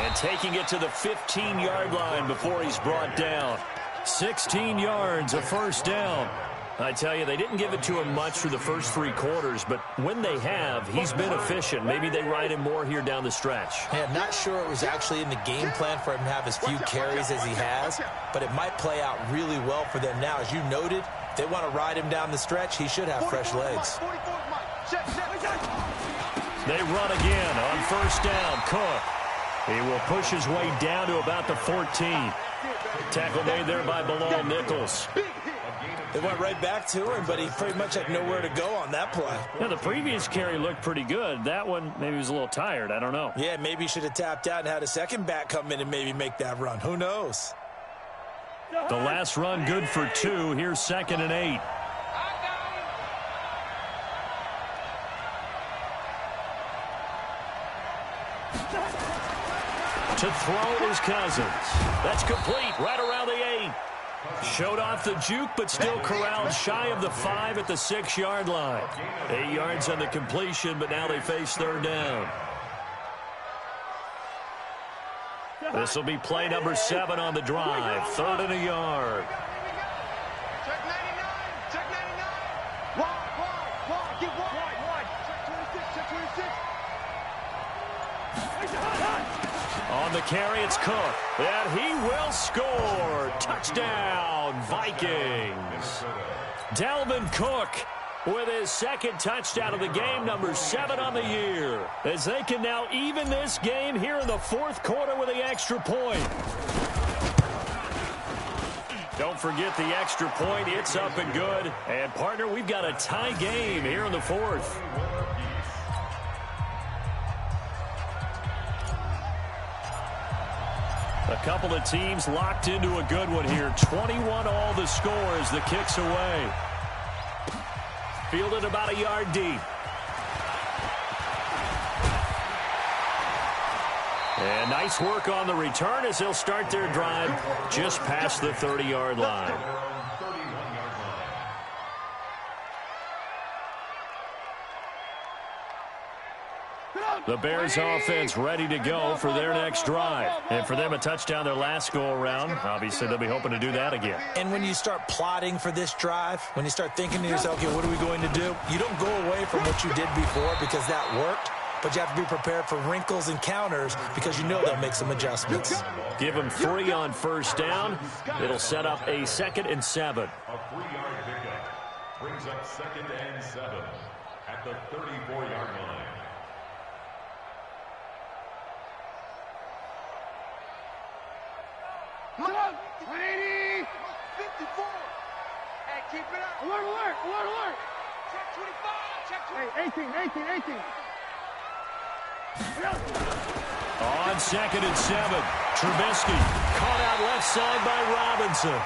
And taking it to the 15-yard line before he's brought down. 16 yards, a first down. I tell you, they didn't give it to him much through the first 3 quarters, but when they have, he's been efficient. Maybe they ride him more here down the stretch. Yeah, not sure it was actually in the game plan for him to have as few carries as he has, but it might play out really well for them now. As you noted, if they want to ride him down the stretch, he should have fresh legs. They run again on first down. Cook. He will push his way down to about the 14. Tackle made there by Bilal Nichols. They went right back to him, but he pretty much had nowhere to go on that play. Yeah, the previous carry looked pretty good. That one, maybe he was a little tired. I don't know. Yeah, maybe he should have tapped out and had a second back come in and maybe make that run. Who knows? The last run good for 2. Here's 2nd and 8. To throw is Cousins. That's complete right around the 8. Showed off the juke, but still corralled shy of the 5 at the 6-yard line. 8 yards on the completion, but now they face third down. This will be play number 7 on the drive. 3rd and a yard. Check 99. Check 99. Wide. Get wide. Check 26. On the carry, it's Cook. And he will score. Touchdown, Vikings. Dalvin Cook with his 2nd touchdown of the game, number 7 on the year, as they can now even this game here in the 4th quarter with the extra point. Don't forget the extra point. It's up and good. And, partner, we've got a tie game here in the 4th. A couple of teams locked into a good one here. 21 all the score as the kick's away. Fielded about a yard deep. And nice work on the return as they'll start their drive just past the 30-yard line. The Bears offense ready to go for their next drive. And for them, a touchdown their last go-around. Obviously, they'll be hoping to do that again. And when you start plotting for this drive, when you start thinking to yourself, okay, what are we going to do? You don't go away from what you did before because that worked. But you have to be prepared for wrinkles and counters because you know they'll make some adjustments. Give them 3 on first down. It'll set up a 2nd and 7. A 3-yard pickup brings up 2nd and 7 at the 34-yard line. Come on, 20, 54. Hey, keep it up. Alert. Check 25. Check 20. Hey, 18. On 2nd and 7, Trubisky caught out left side by Robinson.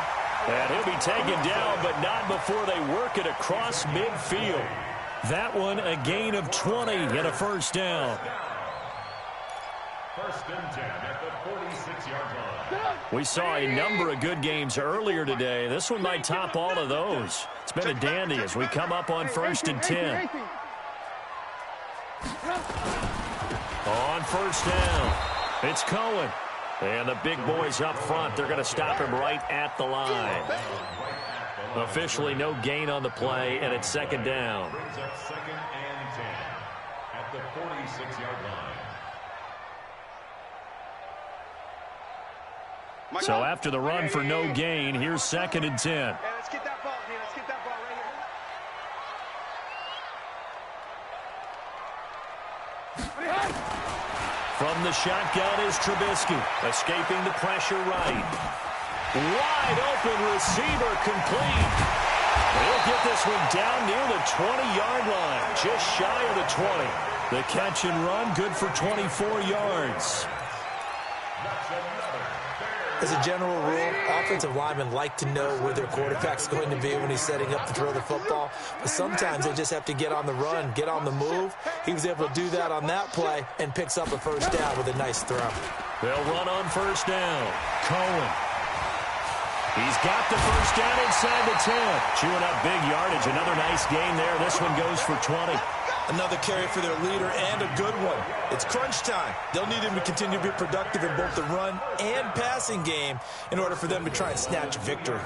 And he'll be taken down, but not before they work it across midfield. That one a gain of 20 and a first down. 1st and 10 at the 46-yard line. We saw a number of good games earlier today. This one might top all of those. It's been a dandy as we come up on 1st and 10. On first down, it's Cohen. And the big boys up front, they're going to stop him right at the line. Officially no gain on the play, and it's 2nd down. Brings up 2nd and 10 at the 46-yard line. So after the run for no gain, here's 2nd and 10. Hey, let's get that ball, D. Let's get that ball right here. From the shotgun is Trubisky, escaping the pressure right. Wide open receiver complete. He'll get this one down near the 20-yard line, just shy of the 20. The catch and run, good for 24 yards. As a general rule, offensive linemen like to know where their quarterback's going to be when he's setting up to throw the football. But sometimes they just have to get on the run, get on the move. He was able to do that on that play and picks up a first down with a nice throw. They'll run on first down. Cohen. He's got the first down inside the 10. Chewing up big yardage. Another nice gain there. This one goes for 20. Another carry for their leader and a good one. It's crunch time. They'll need him to continue to be productive in both the run and passing game in order for them to try and snatch a victory.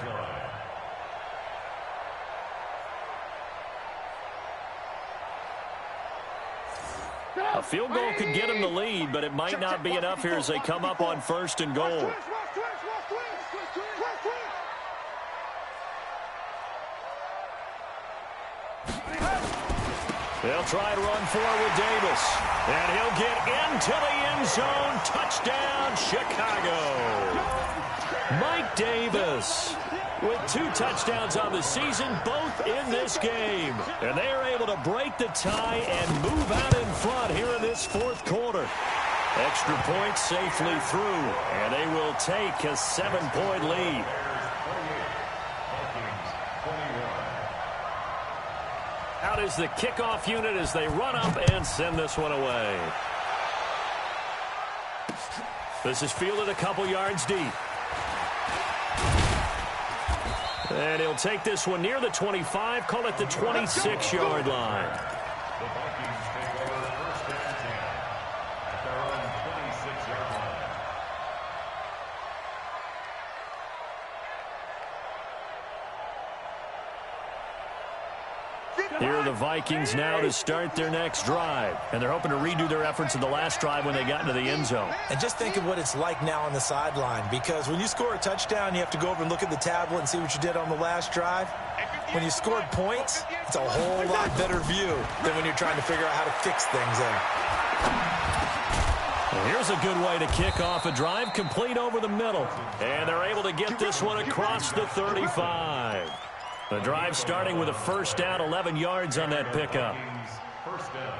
A field goal could get them the lead, but it might not be enough here as they come up on 1st and goal. They'll try to run forward with Davis. And he'll get into the end zone. Touchdown, Chicago. Mike Davis with 2 touchdowns on the season, both in this game. And they are able to break the tie and move out in front here in this 4th quarter. Extra point safely through, and they will take a 7-point lead. Out is the kickoff unit as they run up and send this one away. This is fielded a couple yards deep. And he'll take this one near the 25, call it the 26-yard line. The Vikings take over first and 10 at their own 26-yard line. Here are the Vikings now to start their next drive. And they're hoping to redo their efforts in the last drive when they got into the end zone. And just think of what it's like now on the sideline, because when you score a touchdown, you have to go over and look at the tablet and see what you did on the last drive. When you scored points, it's a whole lot better view than when you're trying to figure out how to fix things there. Well, here's a good way to kick off a drive, complete over the middle. And they're able to get this one across the 35. The drive starting with a first down, 11 yards on that pickup. First down.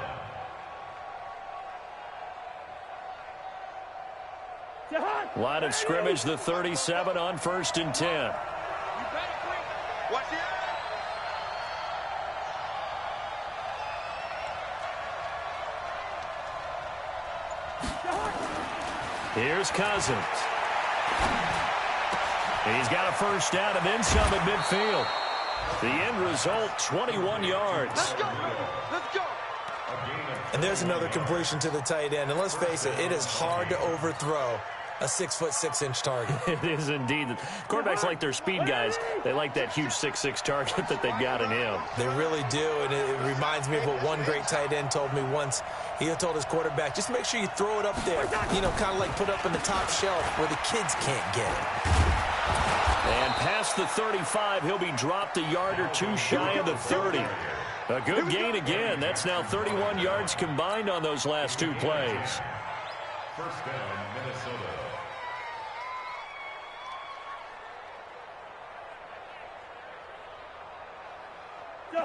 Line of scrimmage, the 37 on 1st and 10. Watch it. Here's Cousins. He's got a first down and then some at midfield. The end result, 21 yards. Let's go. Let's go. And there's another completion to the tight end. And let's face it, it is hard to overthrow a 6'6" target. It is indeed. The quarterbacks like their speed guys. They like that huge 6'6" target that they've got in him. They really do, and it reminds me of what one great tight end told me once. He told his quarterback, just make sure you throw it up there, you know, kind of like put up in the top shelf where the kids can't get it. And past the 35, he'll be dropped a yard or two shy of the 30. A good gain again. That's now 31 yards combined on those last two plays. First down, Minnesota.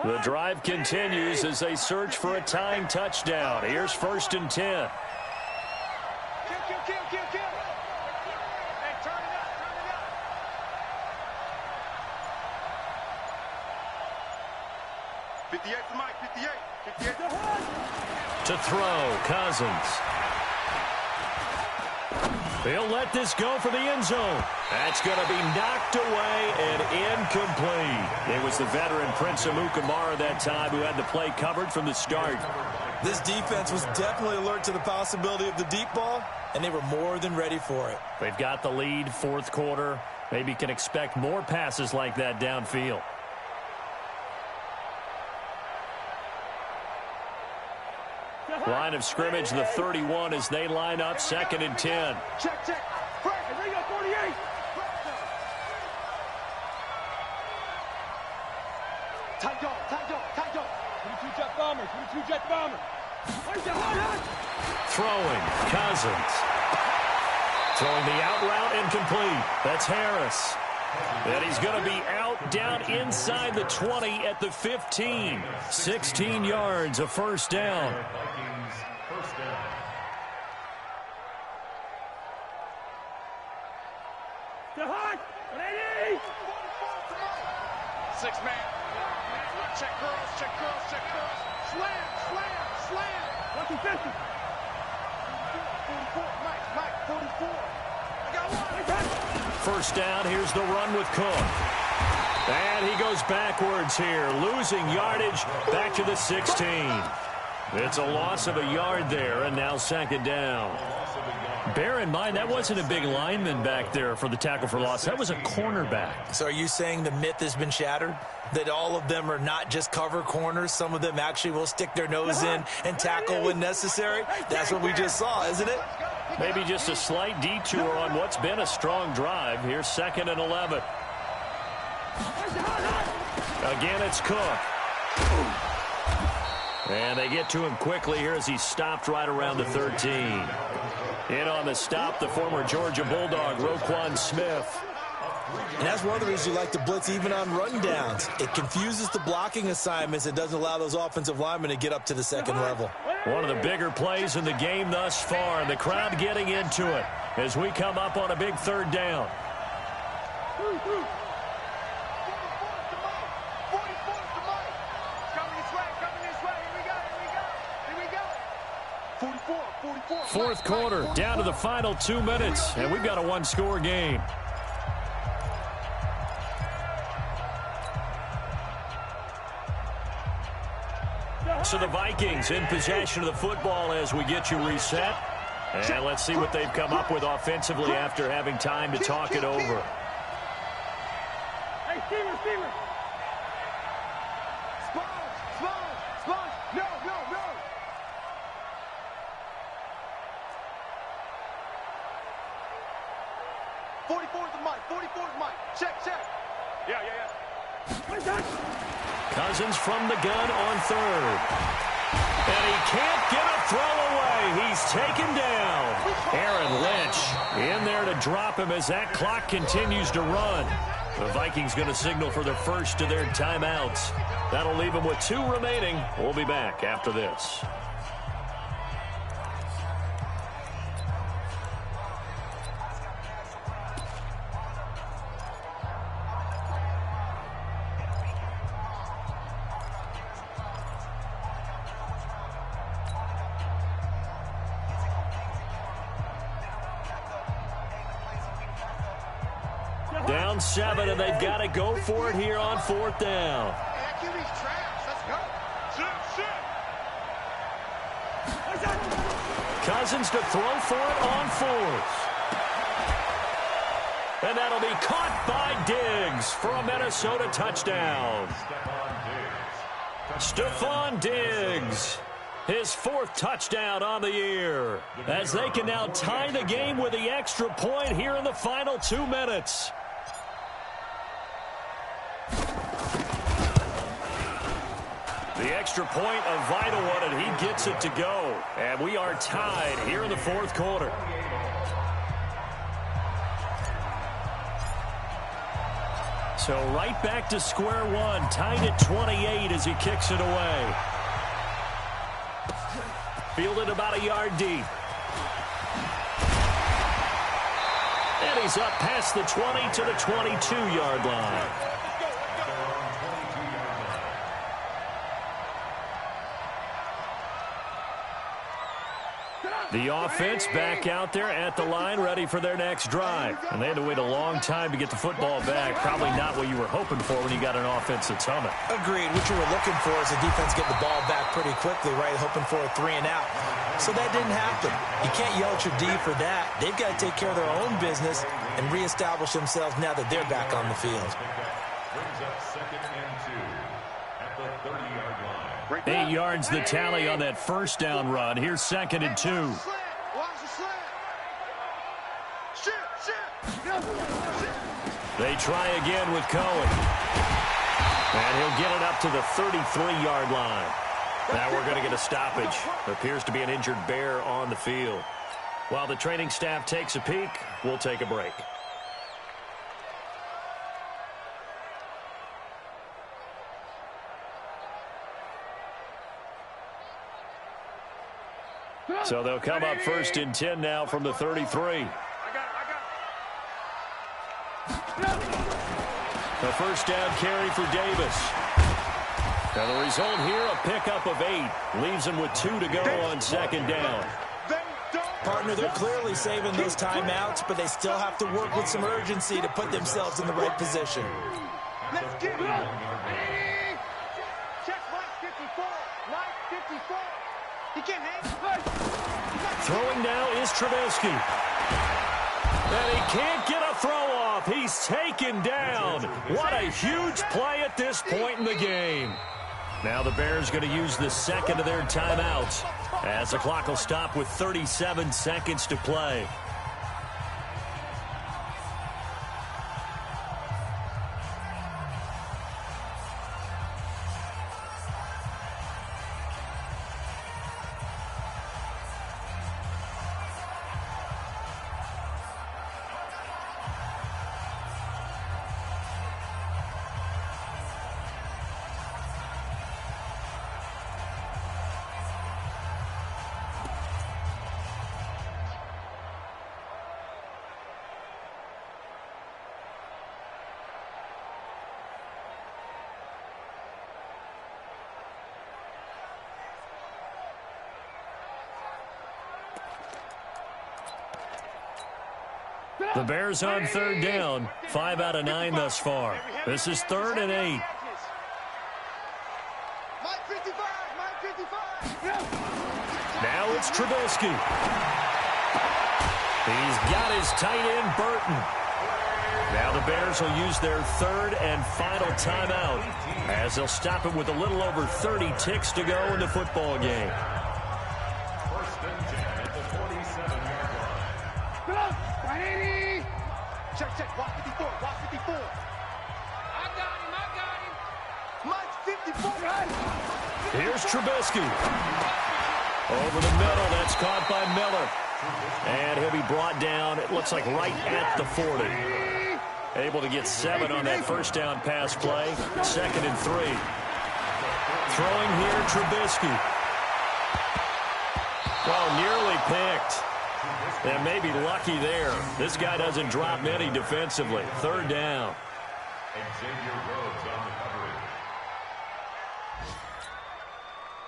The drive continues as they search for a tying touchdown. Here's 1st and 10. Kill. Hey, turn it up. 58 to Mike, 58 to To throw, Cousins. He'll let this go for the end zone. That's going to be knocked away and incomplete. It was the veteran Prince Amukamara that time who had the play covered from the start. This defense was definitely alert to the possibility of the deep ball, and they were more than ready for it. They've got the lead, fourth quarter. Maybe can expect more passes like that downfield. Line of scrimmage, the 31 as they line up, 2nd and 10. Check. Frank, they got 48. Tight dog. 22 jet bomber. Throwing, Cousins. Throwing the out route incomplete. That's Harris. And he's going to be out down inside the 20 at the 15. 16 yards, a first down. Vikings first down. Six man. Check girls. Slam. 150. 44. Mike, 44. I got one. First down, here's the run with Cook. And he goes backwards here, losing yardage back to the 16. It's a loss of a yard there, and now 2nd down. Bear in mind, that wasn't a big lineman back there for the tackle for loss. That was a cornerback. So are you saying the myth has been shattered? That all of them are not just cover corners? Some of them actually will stick their nose in and tackle when necessary? That's what we just saw, isn't it? Maybe just a slight detour on what's been a strong drive. Here's 2nd and 11. Again, it's Cook. And they get to him quickly here as he stopped right around the 13. In on the stop, the former Georgia Bulldog, Roquan Smith. And that's one of the reasons you like to blitz even on rundowns. It confuses the blocking assignments. It doesn't allow those offensive linemen to get up to the second level. One of the bigger plays in the game thus far. The crowd getting into it as we come up on a big 3rd down. Fourth quarter, down to the final 2 minutes, and we've got a one-score game. So the Vikings in possession of the football as we get you reset. And let's see what they've come up with offensively after having time to talk it over. Hey, Steven. Sponge. No. 44's the mic. Check. Yeah. Cousins from the gun on third. And he can't get a throw away. He's taken down. Aaron Lynch in there to drop him as that clock continues to run. The Vikings going to signal for the first of their timeouts. That'll leave them with 2 remaining. We'll be back after this. Down 7, and they've got to go for it here on 4th down. QB's trash. Let's go. Cousins to throw for it on 4th. And that'll be caught by Diggs for a Minnesota touchdown. Stephon Diggs, his 4th touchdown on the year, as they can now tie the game with the extra point here in the final 2 minutes. The extra point, a vital one, and he gets it to go. And we are tied here in the 4th quarter. So right back to square one, tied at 28 as he kicks it away. Fielded about a yard deep. And he's up past the 20 to the 22-yard line. The offense back out there at the line, ready for their next drive. And they had to wait a long time to get the football back. Probably not what you were hoping for when you got an offense that's humming. Agreed. What you were looking for is the defense getting the ball back pretty quickly, right? Hoping for a 3 and out. So that didn't happen. You can't yell at your D for that. They've got to take care of their own business and reestablish themselves now that they're back on the field. Brings up 2nd and 2 at the 30-yard line. 8 yards the tally on that first down run. Here's 2nd and 2. Watch the slant. Shit. They try again with Cohen. And he'll get it up to the 33-yard line. Now we're going to get a stoppage. Appears to be an injured Bear on the field. While the training staff takes a peek, we'll take a break. So they'll come up 1st and 10 now from the 33. The first down carry for Davis. Now the result here, a pickup of 8. Leaves them with 2 to go on 2nd down. Partner, they're clearly saving those timeouts, but they still have to work with some urgency to put themselves in the right position. Let's get it. Check Mike 54. Mike 54. He can't hang. Throwing now is Trubisky. And he can't get a throw off. He's taken down. What a huge play at this point in the game. Now the Bears going to use the 2nd of their timeouts as the clock will stop with 37 seconds to play. The Bears on third down, 5 out of 9 thus far. This is 3rd and 8. Now it's Trubisky. He's got his tight end, Burton. Now the Bears will use their 3rd and final timeout as they'll stop it with a little over 30 ticks to go in the football game. First and 10 at the 47-yard line. Check, watch 54, watch 54. I got him. Mike's 54. Here's Trubisky. Over the middle, that's caught by Miller. And he'll be brought down, it looks like right at the 40. Able to get 7 on that first down pass play. 2nd and 3. Throwing here, Trubisky. Well, nearly picked. And maybe lucky there. This guy doesn't drop many defensively. 3rd down. Xavier Rhodes on the coverage.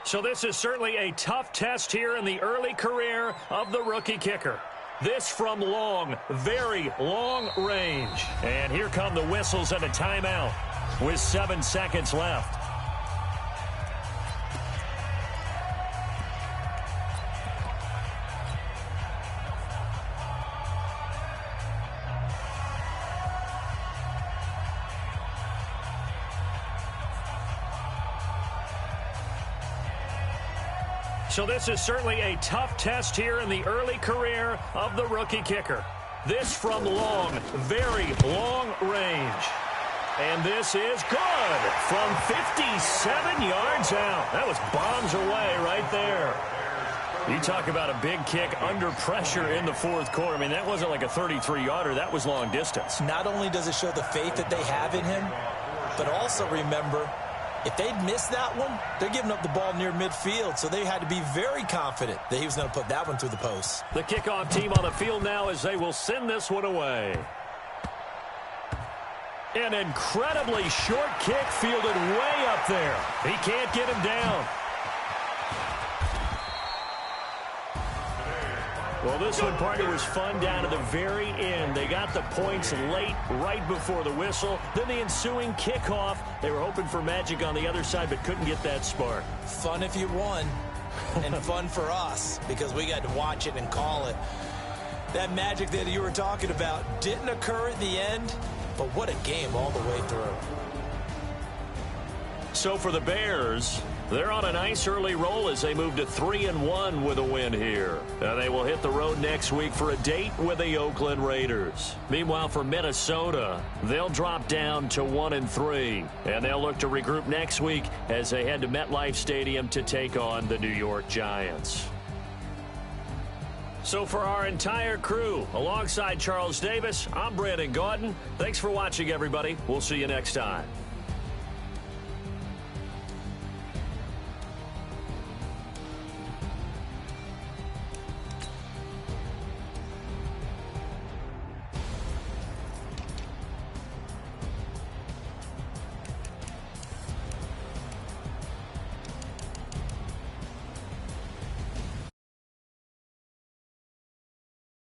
So this is certainly a tough test here in the early career of the rookie kicker. This from long, very long range. And here come the whistles and a timeout with 7 seconds left. So this is certainly a tough test here in the early career of the rookie kicker. This from long, very long range. And this is good from 57 yards out. That was bombs away right there. You talk about a big kick under pressure in the 4th quarter. I mean, that wasn't like a 33-yarder. That was long distance. Not only does it show the faith that they have in him, but also remember, if they'd missed that one, they're giving up the ball near midfield, so they had to be very confident that he was going to put that one through the post. The kickoff team on the field now as they will send this one away. An incredibly short kick fielded way up there. He can't get him down. Well, this one, partner, was fun down to the very end. They got the points late, right before the whistle. Then the ensuing kickoff. They were hoping for magic on the other side, but couldn't get that spark. Fun if you won, and fun for us, because we got to watch it and call it. That magic that you were talking about didn't occur at the end, but what a game all the way through. So for the Bears, they're on a nice early roll as they move to 3-1 with a win here. They will hit the road next week for a date with the Oakland Raiders. Meanwhile, for Minnesota, they'll drop down to 1-3, and they'll look to regroup next week as they head to MetLife Stadium to take on the New York Giants. So for our entire crew, alongside Charles Davis, I'm Brandon Gaudin. Thanks for watching, everybody. We'll see you next time.